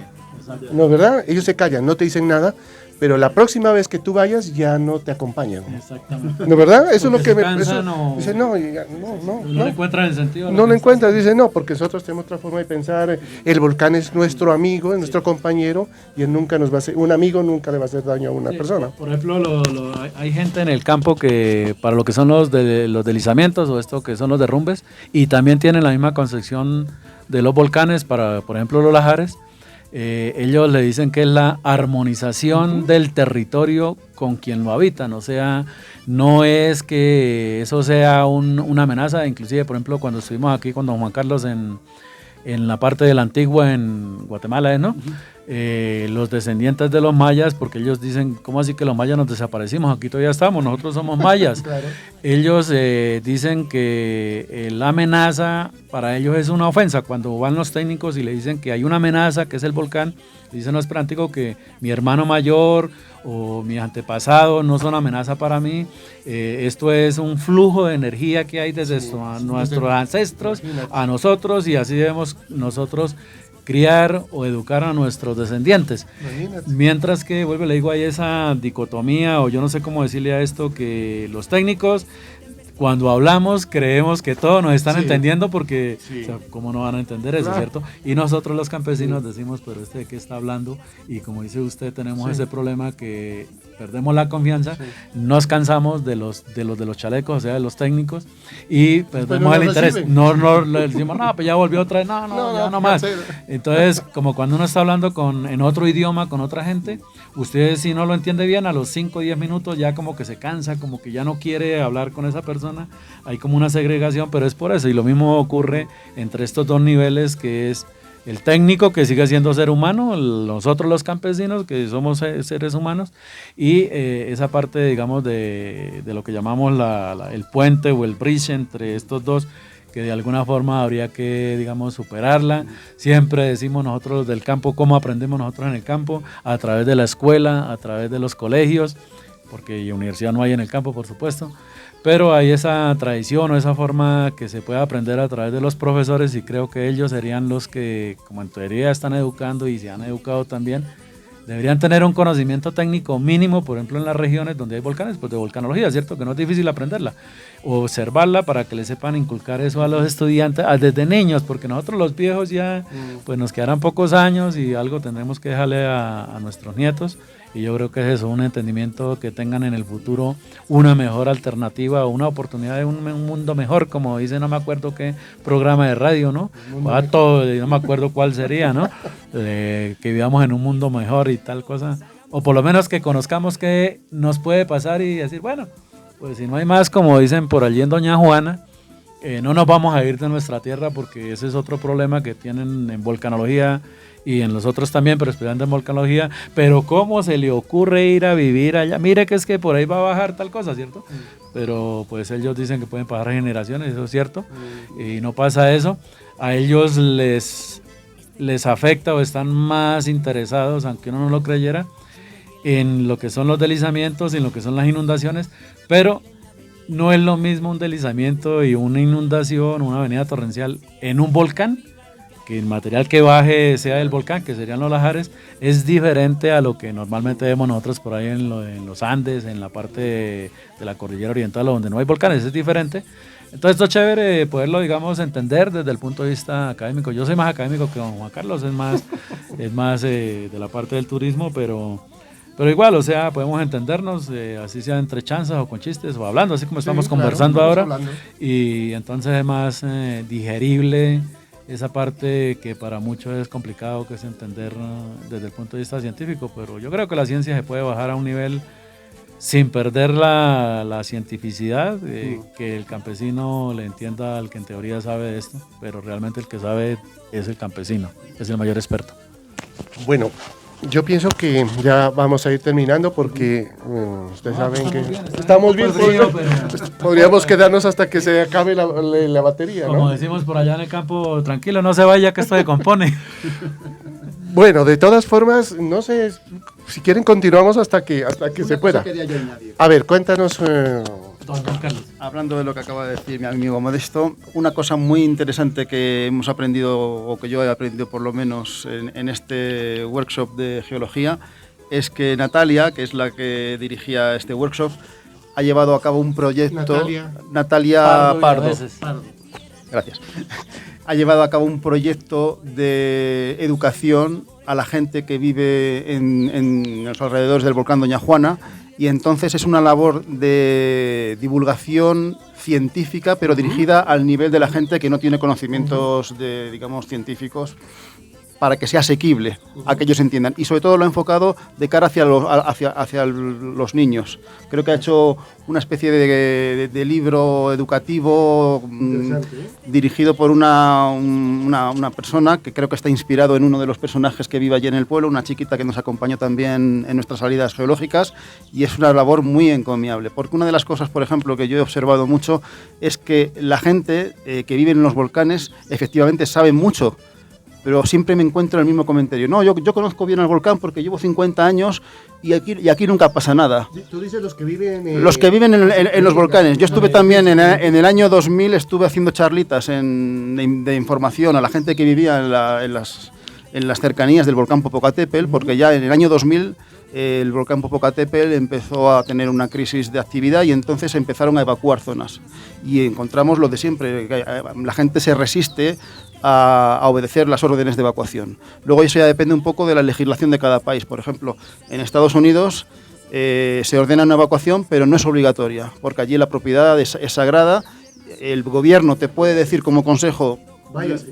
¿No, verdad? Ellos se callan, no te dicen nada, pero la próxima vez que tú vayas ya no te acompañan. Exactamente. ¿No, verdad? Eso es lo que me... Cansan, dice, no le encuentran el sentido. No lo encuentras, dice, no, porque nosotros tenemos otra forma de pensar, el volcán es nuestro amigo, es nuestro compañero, y él nunca nos va a hacer, un amigo nunca le va a hacer daño a una persona. Por ejemplo, hay gente en el campo que para lo que son los deslizamientos o esto que son los derrumbes, y también tienen la misma concepción de los volcanes, para, por ejemplo, los lajares. Ellos le dicen que es la armonización del territorio con quien lo habitan, o sea, no es que eso sea una amenaza. Inclusive, por ejemplo, cuando estuvimos aquí con don Juan Carlos en la parte de la Antigua, en Guatemala, ¿no? Los descendientes de los mayas, porque ellos dicen, ¿cómo así que los mayas nos desaparecimos? Aquí todavía estamos, nosotros somos mayas. Claro. Ellos dicen que la amenaza para ellos es una ofensa. Cuando van los técnicos y le dicen que hay una amenaza, que es el volcán, dicen, no, es práctico que mi hermano mayor o mis antepasados no son amenaza para mí. Esto es un flujo de energía que hay desde nuestros ancestros a nosotros, y así debemos nosotros criar o educar a nuestros descendientes. Imagínate. Mientras que, vuelvo, le digo, hay esa dicotomía, o yo no sé cómo decirle a esto, que los técnicos, cuando hablamos, creemos que todos nos están entendiendo, porque, o sea, ¿cómo no van a entender eso, cierto? Y nosotros los campesinos decimos, pero ¿de qué está hablando? Y como dice usted, tenemos ese problema que perdemos la confianza, nos cansamos de los chalecos, o sea, de los técnicos, y perdemos el interés. No le decimos, no, pues ya volvió otra vez, no más. Entonces, como cuando uno está hablando en otro idioma, con otra gente, usted, si no lo entiende bien, a los 5 o 10 minutos ya como que se cansa, como que ya no quiere hablar con esa persona. Hay como una segregación, pero es por eso. Y lo mismo ocurre entre estos dos niveles, que es el técnico, que sigue siendo ser humano, nosotros los campesinos, que somos seres humanos, y esa parte, digamos, de lo que llamamos el puente o el bridge entre estos dos, que de alguna forma habría que, digamos, superarla. Siempre decimos nosotros los del campo, ¿cómo aprendemos nosotros en el campo? A través de la escuela, a través de los colegios, porque universidad no hay en el campo, por supuesto, pero hay esa tradición o esa forma que se puede aprender a través de los profesores, y creo que ellos serían los que, como en teoría están educando y se han educado también, deberían tener un conocimiento técnico mínimo, por ejemplo en las regiones donde hay volcanes, pues de volcanología, ¿cierto? Que no es difícil aprenderla, o observarla, para que le sepan inculcar eso a los estudiantes desde niños, porque nosotros los viejos ya pues nos quedarán pocos años y algo tendremos que dejarle a nuestros nietos. Y yo creo que es eso, un entendimiento, que tengan en el futuro una mejor alternativa o una oportunidad de un mundo mejor, como dice, no me acuerdo qué programa de radio, ¿no? No me acuerdo cuál sería, ¿no? Que vivamos en un mundo mejor y tal cosa. O por lo menos que conozcamos qué nos puede pasar y decir, bueno, pues si no hay más, como dicen por allí en Doña Juana, no nos vamos a ir de nuestra tierra, porque ese es otro problema que tienen en volcanología y en los otros también, pero especialmente en volcanología. Pero ¿cómo se le ocurre ir a vivir allá? Mire que es que por ahí va a bajar tal cosa, ¿cierto? Pero pues ellos dicen que pueden pasar generaciones, eso es cierto, y no pasa eso. A ellos les afecta, o están más interesados, aunque uno no lo creyera, en lo que son los deslizamientos y en lo que son las inundaciones, pero no es lo mismo un deslizamiento y una inundación, una avenida torrencial en un volcán, que el material que baje sea del volcán, que serían los lahares, es diferente a lo que normalmente vemos nosotros por ahí en los Andes, en la parte de la cordillera oriental, donde no hay volcanes, es diferente. Entonces esto es chévere poderlo, digamos, entender desde el punto de vista académico. Yo soy más académico que don Juan Carlos, es más de la parte del turismo, pero igual, o sea, podemos entendernos, así sea entre chanzas o con chistes o hablando, así como estamos conversando ahora. Hablando. Y entonces es más digerible esa parte que para muchos es complicado, que es entender desde el punto de vista científico, pero yo creo que la ciencia se puede bajar a un nivel sin perder la cientificidad, que el campesino le entienda al que en teoría sabe de esto, pero realmente el que sabe es el campesino, es el mayor experto. Bueno, yo pienso que ya vamos a ir terminando porque ustedes saben que estamos bien. Podríamos quedarnos hasta que se acabe la batería, ¿no? Como decimos por allá en el campo, tranquilo, no se vaya que esto se compone. Bueno, de todas formas, no sé, si quieren continuamos hasta que se pueda. A ver, cuéntanos. Don Carlos. Hablando de lo que acaba de decir mi amigo Modesto, una cosa muy interesante que hemos aprendido, o que yo he aprendido por lo menos en este workshop de geología, es que Natalia, que es la que dirigía este workshop, ha llevado a cabo un proyecto. Natalia Pardo. Gracias. Ha llevado a cabo un proyecto de educación a la gente que vive en los alrededores del volcán Doña Juana, y entonces es una labor de divulgación científica, pero dirigida al nivel de la gente que no tiene conocimientos digamos, científicos, para que sea asequible a que ellos entiendan. Y sobre todo lo ha enfocado de cara hacia los niños. Creo que ha hecho una especie de libro educativo dirigido por una persona que creo que está inspirado en uno de los personajes que vive allí en el pueblo, una chiquita que nos acompañó también en nuestras salidas geológicas, y es una labor muy encomiable. Porque una de las cosas, por ejemplo, que yo he observado mucho es que la gente que vive en los volcanes efectivamente sabe mucho, pero siempre me encuentro el mismo comentario. No, yo conozco bien el volcán porque llevo 50 años y aquí nunca pasa nada. Tú dices los que viven... Los que viven en los volcanes. Yo estuve también en el año 2000, estuve haciendo charlitas de información a la gente que vivía en las cercanías del volcán Popocatépetl, porque ya en el año 2000 el volcán Popocatépetl empezó a tener una crisis de actividad y entonces empezaron a evacuar zonas. Y encontramos lo de siempre, que la gente se resiste a obedecer las órdenes de evacuación. Luego eso ya depende un poco de la legislación de cada país. Por ejemplo, en Estados Unidos se ordena una evacuación, pero no es obligatoria, porque allí la propiedad es sagrada. El gobierno te puede decir como consejo,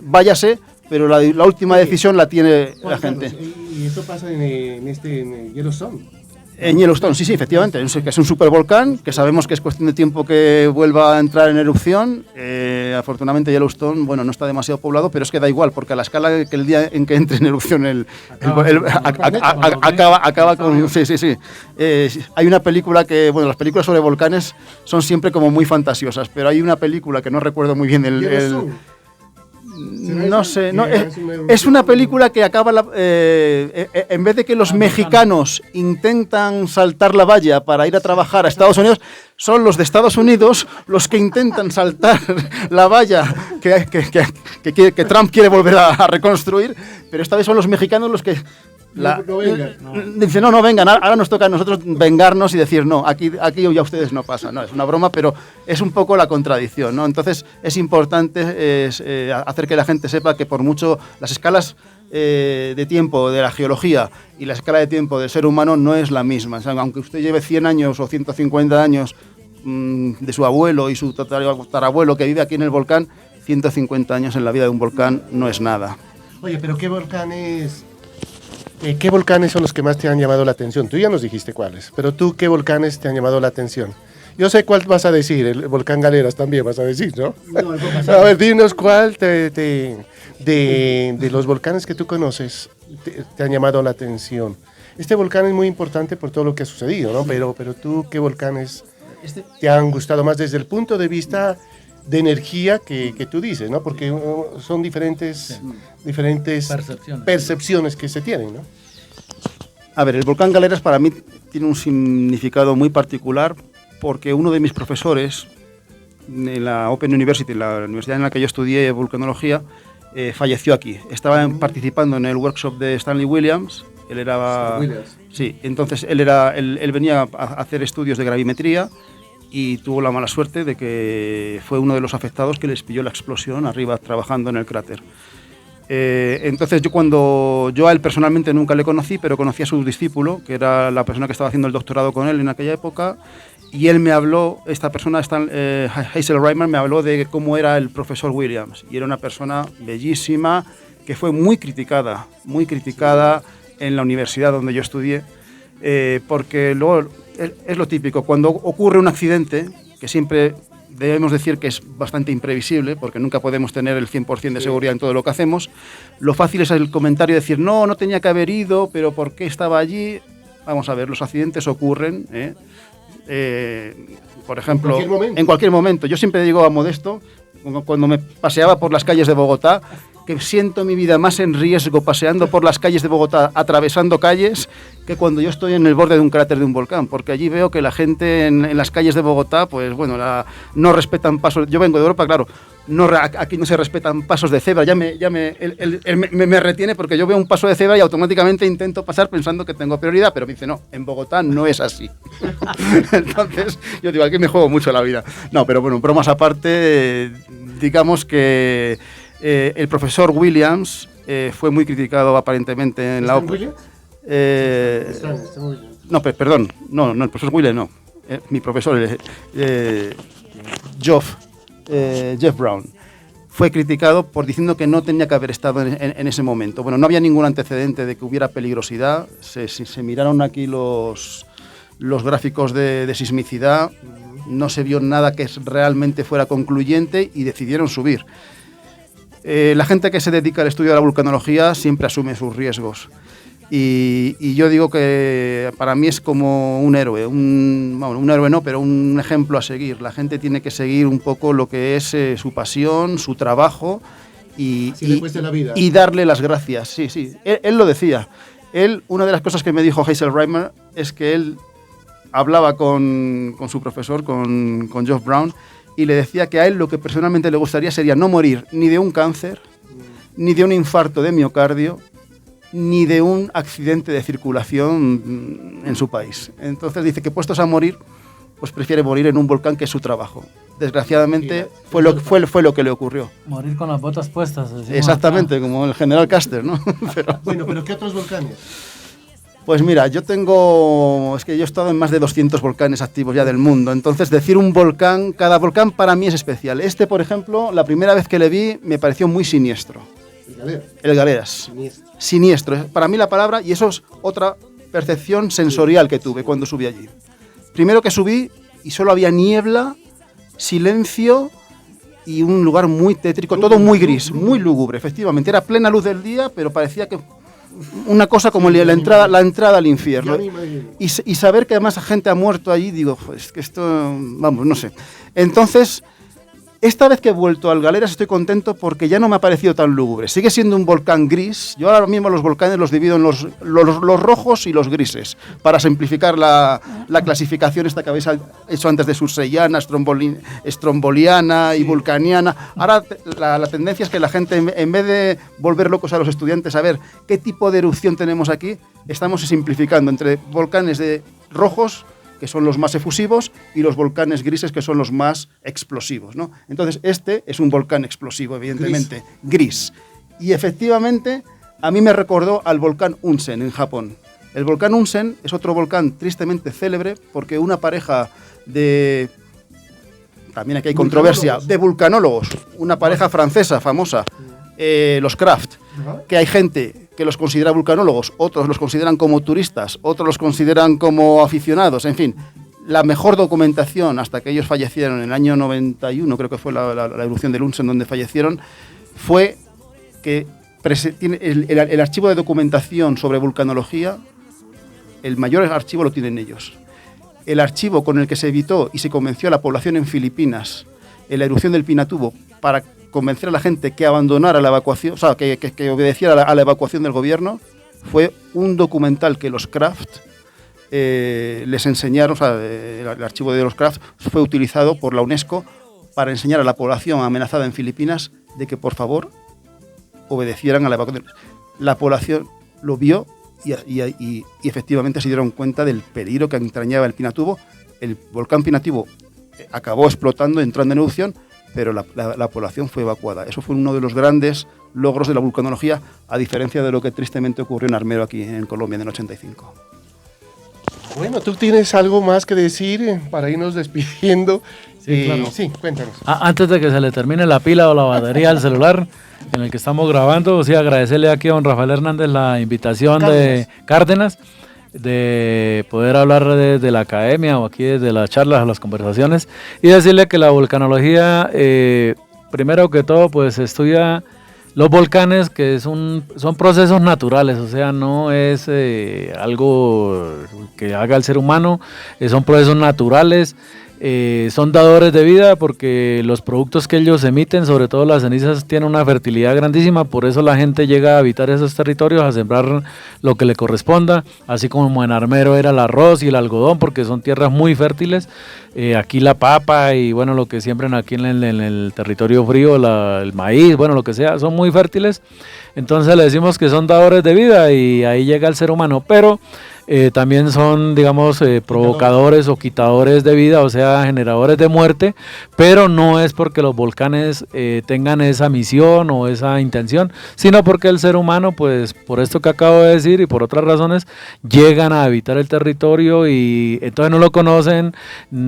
váyase, pero la última decisión la tiene la gente. ¿Y esto pasa en Yellowstone? En Yellowstone, sí, efectivamente. Es un supervolcán que sabemos que es cuestión de tiempo que vuelva a entrar en erupción. Afortunadamente Yellowstone, bueno, no está demasiado poblado, pero es que da igual, porque a la escala que el día en que entre en erupción acaba con... Sí. Hay una película que, bueno, las películas sobre volcanes son siempre como muy fantasiosas, pero hay una película que no recuerdo muy bien no sé, es una película que acaba, en vez de que los mexicanos intentan saltar la valla para ir a trabajar a Estados Unidos, son los de Estados Unidos los que intentan saltar la valla que Trump quiere volver a reconstruir, pero esta vez son los mexicanos los que... Dice, no vengan, ahora nos toca a nosotros vengarnos y decir, no, aquí ya ustedes no pasa. No, es una broma, pero es un poco la contradicción, ¿no? Entonces es importante hacer que la gente sepa que por mucho las escalas de tiempo de la geología y la escala de tiempo del ser humano no es la misma. O sea, aunque usted lleve 100 años o 150 años de su abuelo y su tatarabuelo que vive aquí en el volcán, 150 años en la vida de un volcán no es nada. Oye, pero ¿qué volcanes son los que más te han llamado la atención? Tú ya nos dijiste cuáles, pero tú, ¿qué volcanes te han llamado la atención? Yo sé cuál vas a decir, el volcán Galeras también vas a decir, ¿no? A ver, dinos cuál de los volcanes que tú conoces te han llamado la atención. Este volcán es muy importante por todo lo que ha sucedido, ¿no? Pero tú, ¿qué volcanes te han gustado más desde el punto de vista de energía que tú dices, ¿no? Porque son diferentes percepciones que se tienen, ¿no? A ver, el volcán Galeras para mí tiene un significado muy particular porque uno de mis profesores en la Open University, la universidad en la que yo estudié vulcanología, falleció aquí. Estaba participando en el workshop de Stanley Williams. Él era... Sí, entonces él venía a hacer estudios de gravimetría y tuvo la mala suerte de que fue uno de los afectados que les pilló la explosión arriba trabajando en el cráter. Entonces yo a él personalmente nunca le conocí, pero conocí a su discípulo, que era la persona que estaba haciendo el doctorado con él en aquella época, y él me habló, esta persona, Hazel Reimer, me habló de cómo era el profesor Williams, y era una persona bellísima, que fue muy criticada en la universidad donde yo estudié, porque luego es lo típico, cuando ocurre un accidente, que siempre debemos decir que es bastante imprevisible, porque nunca podemos tener el 100% de seguridad en todo lo que hacemos, lo fácil es el comentario de decir, no tenía que haber ido, pero ¿por qué estaba allí? Vamos a ver, los accidentes ocurren, por ejemplo, en cualquier momento. Yo siempre digo a Modesto, cuando me paseaba por las calles de Bogotá, que siento mi vida más en riesgo paseando por las calles de Bogotá, atravesando calles, que cuando yo estoy en el borde de un cráter de un volcán, porque allí veo que la gente en las calles de Bogotá, pues bueno, no respetan pasos. Yo vengo de Europa, claro, aquí no se respetan pasos de cebra, me retiene porque yo veo un paso de cebra y automáticamente intento pasar pensando que tengo prioridad, pero me dice, no, en Bogotá no es así. Entonces, yo digo, aquí me juego mucho la vida. No, pero bueno, bromas aparte, digamos que el profesor Williams fue muy criticado aparentemente en la Williams? No, perdón, no, el profesor Williams no. Mi profesor, Jeff Brown, fue criticado por diciendo que no tenía que haber estado en ese momento. Bueno, no había ningún antecedente de que hubiera peligrosidad. Se miraron aquí los gráficos de sismicidad, no se vio nada que realmente fuera concluyente y decidieron subir. La gente que se dedica al estudio de la vulcanología siempre asume sus riesgos. Y yo digo que para mí es como un héroe, un héroe no, pero un ejemplo a seguir. La gente tiene que seguir un poco lo que es su pasión, su trabajo y darle las gracias. Sí, él lo decía. Una de las cosas que me dijo Hazel Reimer es que él hablaba con su profesor, con Geoff Brown, y le decía que a él lo que personalmente le gustaría sería no morir ni de un cáncer, ni de un infarto de miocardio, ni de un accidente de circulación en su país. Entonces dice que puestos a morir, pues prefiere morir en un volcán, que es su trabajo. Desgraciadamente fue lo que le ocurrió. Morir con las botas puestas. Exactamente, acá, como el general Custer, ¿no? Pero ¿qué otros volcanes? Pues mira, yo he estado en más de 200 volcanes activos ya del mundo, entonces decir un volcán, cada volcán para mí es especial. Por ejemplo, la primera vez que le vi me pareció muy siniestro. El Galeras. Siniestro. Para mí la palabra, y eso es otra percepción sensorial que tuve cuando subí allí. Primero que subí y solo había niebla, silencio y un lugar muy tétrico, todo muy gris, muy lúgubre, efectivamente. Era plena luz del día, pero parecía que una cosa como la entrada al infierno. Y saber que además la gente ha muerto allí, digo, pues que esto, vamos, no sé. Entonces, esta vez que he vuelto al Galeras estoy contento porque ya no me ha parecido tan lúgubre. Sigue siendo un volcán gris. Yo ahora mismo los volcanes los divido en los rojos y los grises, para simplificar la clasificación esta que habéis hecho antes de surseyana, estromboliana y vulcaniana. Ahora la tendencia es que la gente, en vez de volver locos a los estudiantes a ver qué tipo de erupción tenemos aquí, estamos simplificando entre volcanes de rojos, que son los más efusivos, y los volcanes grises, que son los más explosivos, ¿no? Entonces, este es un volcán explosivo, evidentemente, gris. Y efectivamente, a mí me recordó al volcán Unsen, en Japón. El volcán Unsen es otro volcán tristemente célebre, porque una pareja también aquí hay controversia, de vulcanólogos, una pareja francesa famosa, los Kraft, que hay gente que los considera vulcanólogos, otros los consideran como turistas, otros los consideran como aficionados, en fin. La mejor documentación hasta que ellos fallecieron en el año 91, creo que fue la erupción del Unsen donde fallecieron, fue que el archivo de documentación sobre vulcanología, el mayor archivo lo tienen ellos. El archivo con el que se evitó y se convenció a la población en Filipinas en la erupción del Pinatubo para convencer a la gente que abandonara la evacuación, o sea, que obedeciera a la evacuación del gobierno, fue un documental que los Kraft les enseñaron, o sea, el archivo de los Kraft fue utilizado por la UNESCO para enseñar a la población amenazada en Filipinas de que por favor obedecieran a la evacuación. La población lo vio y efectivamente se dieron cuenta del peligro que entrañaba el Pinatubo. El volcán Pinatubo acabó explotando, entrando en erupción, pero la población fue evacuada. Eso fue uno de los grandes logros de la vulcanología, a diferencia de lo que tristemente ocurrió en Armero, aquí en Colombia, en el 85. Bueno, ¿tú tienes algo más que decir para irnos despidiendo? Sí, claro. Sí, cuéntanos. Antes de que se le termine la pila o la batería del celular en el que estamos grabando, sí, agradecerle aquí a don Rafael Hernández la invitación de Cárdenas, de poder hablar desde la academia o aquí desde las charlas o las conversaciones, y decirle que la vulcanología, primero que todo, pues estudia los volcanes, que son procesos naturales, o sea, no es algo que haga el ser humano, son procesos naturales. Son dadores de vida porque los productos que ellos emiten, sobre todo las cenizas, tienen una fertilidad grandísima, por eso la gente llega a habitar esos territorios, a sembrar lo que le corresponda, así como en Armero era el arroz y el algodón, porque son tierras muy fértiles. Aquí la papa y bueno, lo que siembran aquí en el territorio frío, el maíz, bueno, lo que sea, son muy fértiles. Entonces le decimos que son dadores de vida y ahí llega el ser humano, pero también son, digamos, provocadores o quitadores de vida, o sea, generadores de muerte, pero no es porque los volcanes tengan esa misión o esa intención, sino porque el ser humano, pues, por esto que acabo de decir y por otras razones, llegan a habitar el territorio y entonces no lo conocen,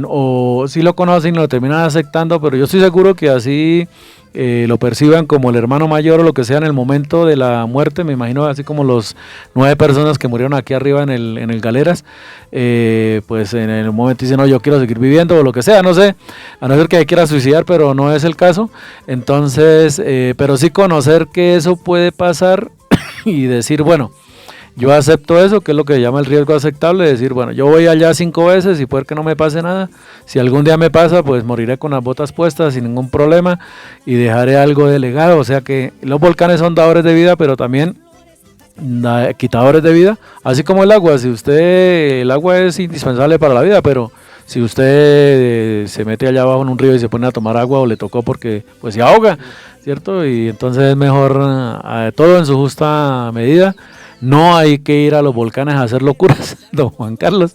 o sí lo conocen y lo terminan aceptando, pero yo estoy seguro que así lo perciban como el hermano mayor o lo que sea en el momento de la muerte. Me imagino así como los 9 personas que murieron aquí arriba en el Galeras, pues en el momento dicen, no, yo quiero seguir viviendo o lo que sea, no sé, a no ser que quiera suicidar, pero no es el caso. Entonces, pero sí conocer que eso puede pasar y decir, bueno, yo acepto eso, que es lo que se llama el riesgo aceptable, decir, bueno, yo voy allá 5 veces y puede que no me pase nada. Si algún día me pasa, pues moriré con las botas puestas sin ningún problema y dejaré algo de legado. O sea que los volcanes son dadores de vida, pero también quitadores de vida, así como el agua. El agua es indispensable para la vida, pero si usted se mete allá abajo en un río y se pone a tomar agua o le tocó porque pues se ahoga, ¿cierto? Y entonces es mejor todo en su justa medida. No hay que ir a los volcanes a hacer locuras, don Juan Carlos.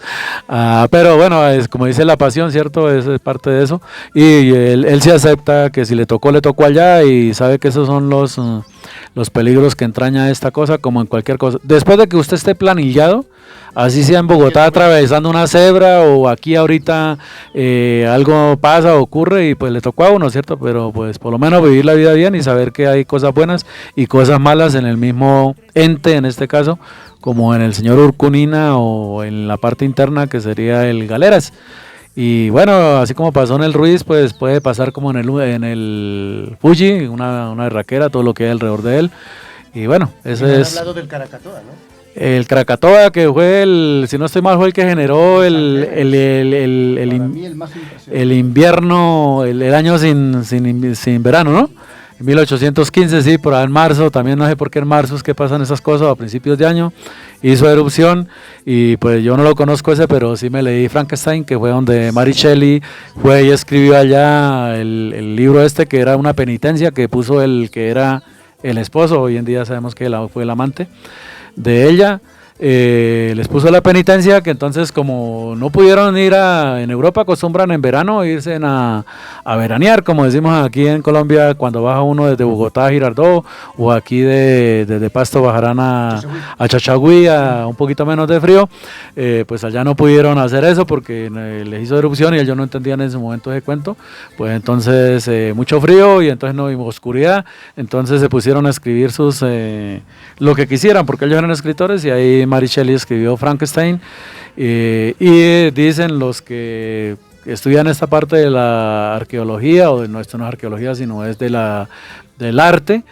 Pero bueno, es como dice la pasión, ¿cierto? Es parte de eso. Y él sí acepta que si le tocó allá y sabe que esos son los peligros que entraña esta cosa, como en cualquier cosa. Después de que usted esté planillado, así sea en Bogotá atravesando una cebra o aquí ahorita algo pasa, ocurre y pues le tocó a uno, ¿cierto? Pero pues por lo menos vivir la vida bien y saber que hay cosas buenas y cosas malas en el mismo ente, en este caso, como en el señor Urcunina o en la parte interna que sería el Galeras. Y bueno, así como pasó en el Ruiz, pues puede pasar como en el Fuji, una berraquera, todo lo que hay alrededor de él. Y bueno, eso es... Has hablado del Krakatoa, ¿no? El Krakatoa, que fue si no estoy mal, fue el que generó el invierno, el año sin verano, ¿no? En 1815, sí, por ahí en marzo, también no sé por qué en marzo es que pasan esas cosas, a principios de año, hizo erupción y pues yo no lo conozco ese, pero sí me leí Frankenstein, que fue donde Mary Shelley fue y escribió allá el libro este, que era una penitencia que puso el que era el esposo, hoy en día sabemos que fue el amante de ella. Les puso la penitencia que entonces como no pudieron ir en Europa acostumbran en verano irse a veranear, como decimos aquí en Colombia, cuando baja uno desde Bogotá a Girardot o aquí desde Pasto bajarán a Chachagüí a un poquito menos de frío, pues allá no pudieron hacer eso porque les hizo erupción y ellos no entendían en ese momento ese cuento, pues entonces mucho frío y entonces no vimos oscuridad, entonces se pusieron a escribir lo que quisieran porque ellos eran escritores y ahí Mary Shelley escribió Frankenstein y dicen los que estudian esta parte de la arqueología, o no, esto no es arqueología, sino es del arte.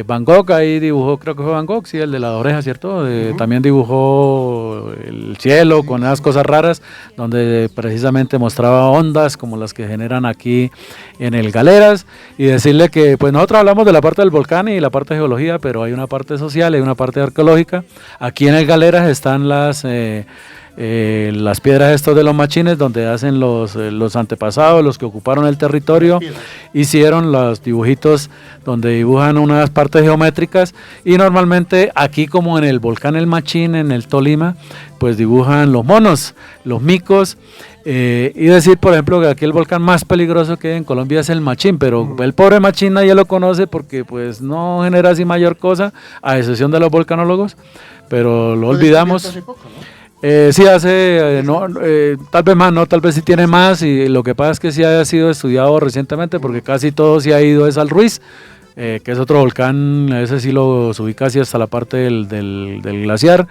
Van Gogh ahí dibujó, creo que fue Van Gogh, sí, el de la oreja, ¿cierto? También dibujó el cielo con esas cosas raras, donde precisamente mostraba ondas como las que generan aquí en el Galeras, y decirle que pues nosotros hablamos de la parte del volcán y la parte de geología, pero hay una parte social, hay una parte arqueológica. Aquí en el Galeras están las piedras estas de los machines, donde hacen los antepasados, los que ocuparon el territorio, hicieron los dibujitos donde dibujan unas partes geométricas, y normalmente aquí, como en el volcán El Machín, en el Tolima, pues dibujan los monos, los micos, y decir, por ejemplo, que aquí el volcán más peligroso que hay en Colombia es el Machín, pero el pobre Machín nadie lo conoce porque pues no genera así mayor cosa, a excepción de los volcanólogos, pero lo olvidamos. Hace poco, ¿no? Sí, hace, tal vez más, no, tal vez sí tiene más, y lo que pasa es que sí ha sido estudiado recientemente, porque casi todo se ha ido es al Ruiz, que es otro volcán, ese sí lo ubica así hasta la parte del glaciar.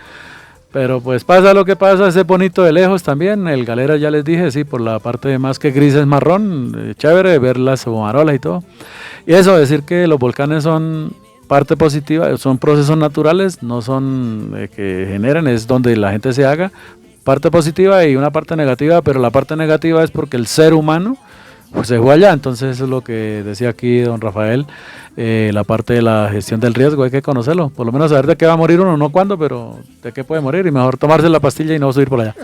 Pero pues pasa lo que pasa, es bonito de lejos también. El Galera, ya les dije, sí, por la parte más que gris es marrón, chévere ver las fumarolas y todo. Y eso, decir que los volcanes son parte positiva, son procesos naturales, no son que generen, es donde la gente se haga. Parte positiva y una parte negativa, pero la parte negativa es porque el ser humano pues se fue allá. Entonces eso es lo que decía aquí don Rafael, la parte de la gestión del riesgo, hay que conocerlo, por lo menos saber de qué va a morir uno, no cuándo, pero de qué puede morir, y mejor tomarse la pastilla y no subir por allá.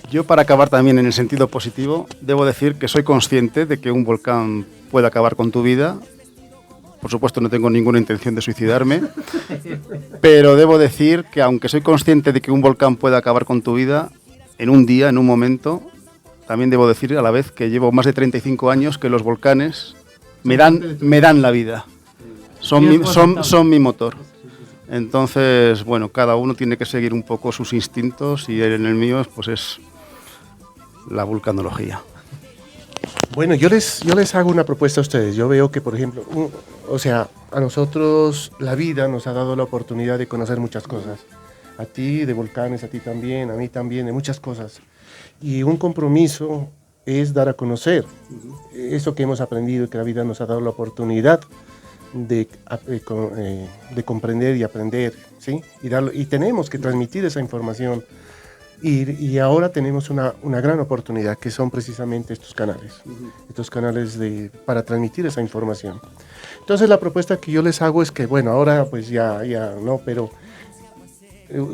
Yo, para acabar también en el sentido positivo, debo decir que soy consciente de que un volcán puede acabar con tu vida. Por supuesto, no tengo ninguna intención de suicidarme, pero debo decir que, aunque soy consciente de que un volcán puede acabar con tu vida, en un día, en un momento, también debo decir a la vez que llevo más de 35 años que los volcanes me dan la vida, son mi motor. Entonces, bueno, cada uno tiene que seguir un poco sus instintos, y en el mío pues es la vulcanología. Bueno, yo les hago una propuesta a ustedes. Yo veo que, por ejemplo, a nosotros la vida nos ha dado la oportunidad de conocer muchas cosas. A ti de volcanes, a ti también, a mí también, de muchas cosas. Y un compromiso es dar a conocer eso que hemos aprendido, que la vida nos ha dado la oportunidad de comprender y aprender, ¿sí? Y tenemos que transmitir esa información. Y ahora tenemos una gran oportunidad, que son precisamente estos canales para transmitir esa información. Entonces la propuesta que yo les hago es que, bueno, ahora pues ya no, pero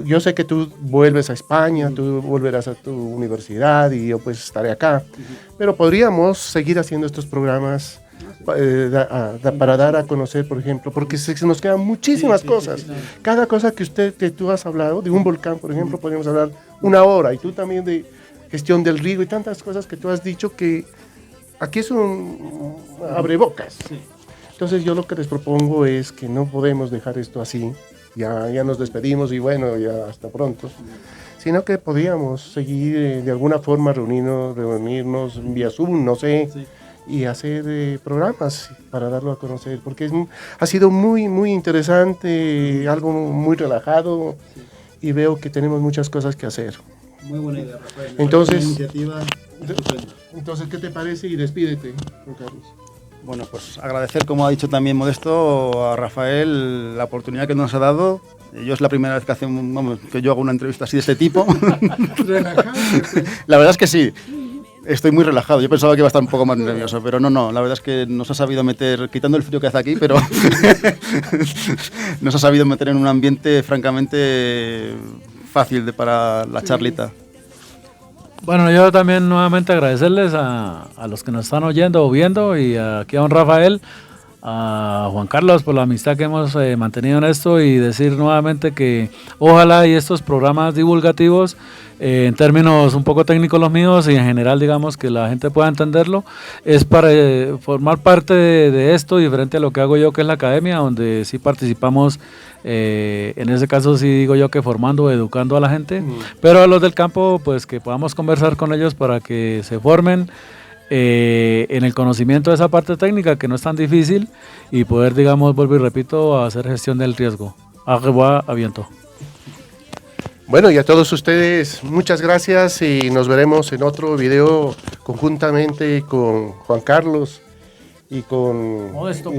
yo sé que tú vuelves a España, tú volverás a tu universidad y yo pues estaré acá, pero podríamos seguir haciendo estos programas para dar a conocer, por ejemplo, porque se nos quedan muchísimas cosas. Cada cosa que tú has hablado, de un volcán, por ejemplo, podríamos hablar una hora, y tú también de gestión del riego y tantas cosas que tú has dicho, que aquí es un abrebocas. Entonces yo lo que les propongo es que no podemos dejar esto así, ya nos despedimos y bueno, ya hasta pronto, sino que podríamos seguir de alguna forma reunirnos vía Zoom, no sé, y hacer programas para darlo a conocer, porque ha sido muy, muy interesante, algo muy relajado, y veo que tenemos muchas cosas que hacer. Muy buena idea, Rafael. Entonces, ¿qué te parece? Y despídete, Juan Carlos. Bueno, pues agradecer, como ha dicho también Modesto, a Rafael la oportunidad que nos ha dado. Yo es la primera vez que yo hago una entrevista así de este tipo. Relajado. La verdad es que sí. Estoy muy relajado. Yo pensaba que iba a estar un poco más nervioso, pero no. La verdad es que nos ha sabido meter, quitando el frío que hace aquí, pero nos ha sabido meter en un ambiente francamente fácil para la charlita. Bueno, yo también nuevamente agradecerles a los que nos están oyendo o viendo, y aquí a don Rafael, a Juan Carlos, por la amistad que hemos mantenido en esto, y decir nuevamente que ojalá y estos programas divulgativos, en términos un poco técnicos los míos y en general, digamos, que la gente pueda entenderlo, es para formar parte de esto, diferente a lo que hago yo, que es la academia, donde sí participamos, en ese caso sí digo yo que formando, educando a la gente, pero a los del campo pues que podamos conversar con ellos para que se formen en el conocimiento de esa parte técnica, que no es tan difícil, y poder, digamos, vuelvo y repito, a hacer gestión del riesgo. Agua a viento. Bueno, y a todos ustedes, muchas gracias, y nos veremos en otro video conjuntamente con Juan Carlos y con Modesto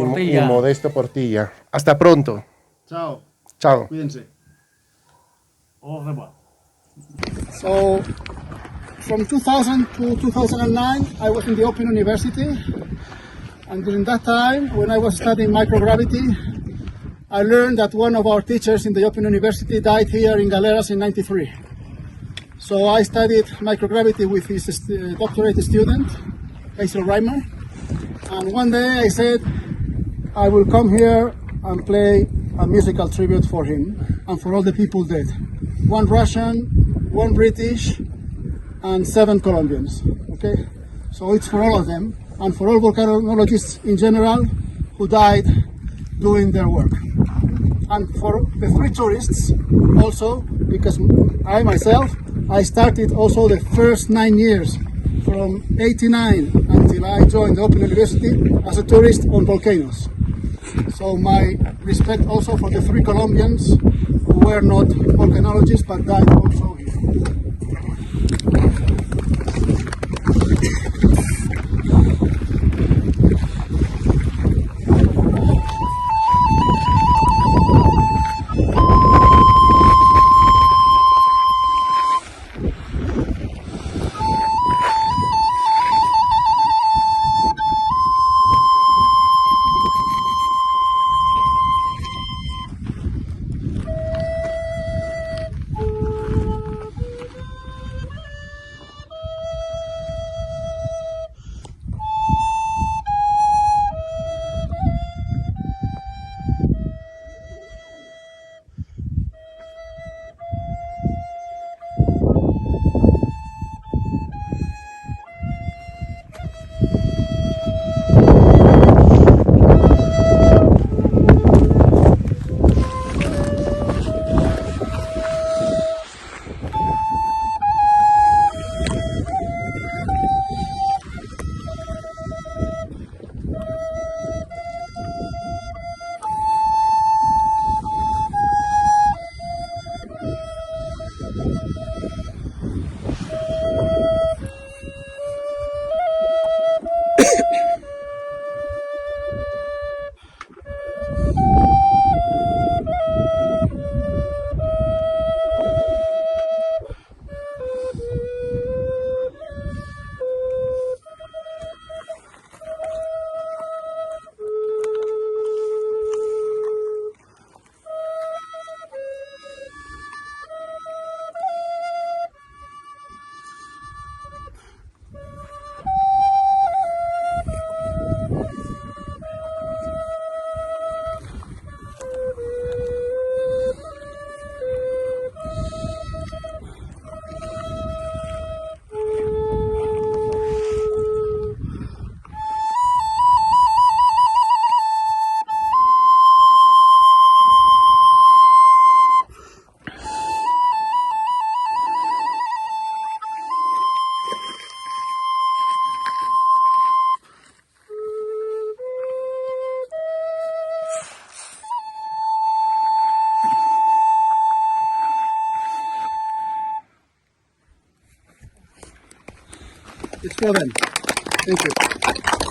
Portilla. Hasta pronto. Chao. Chao. Cuídense. Au revoir. So, from 2000 to 2009, I was in the Open University, and during that time, when I was studying microgravity, I learned that one of our teachers in the Open University died here in Galeras in '93. So I studied microgravity with his doctorate student, Hazel Reimer. And one day I said, I will come here and play a musical tribute for him and for all the people dead. One Russian, one British, and 7 Colombians. Okay? So it's for all of them and for all volcanologists in general who died doing their work. And for the 3 tourists also, because I myself, I started also the first 9 years from 89 until I joined the Open University as a tourist on volcanoes. So my respect also for the 3 Colombians who were not volcanologists but died also here. It's for them. Thank you.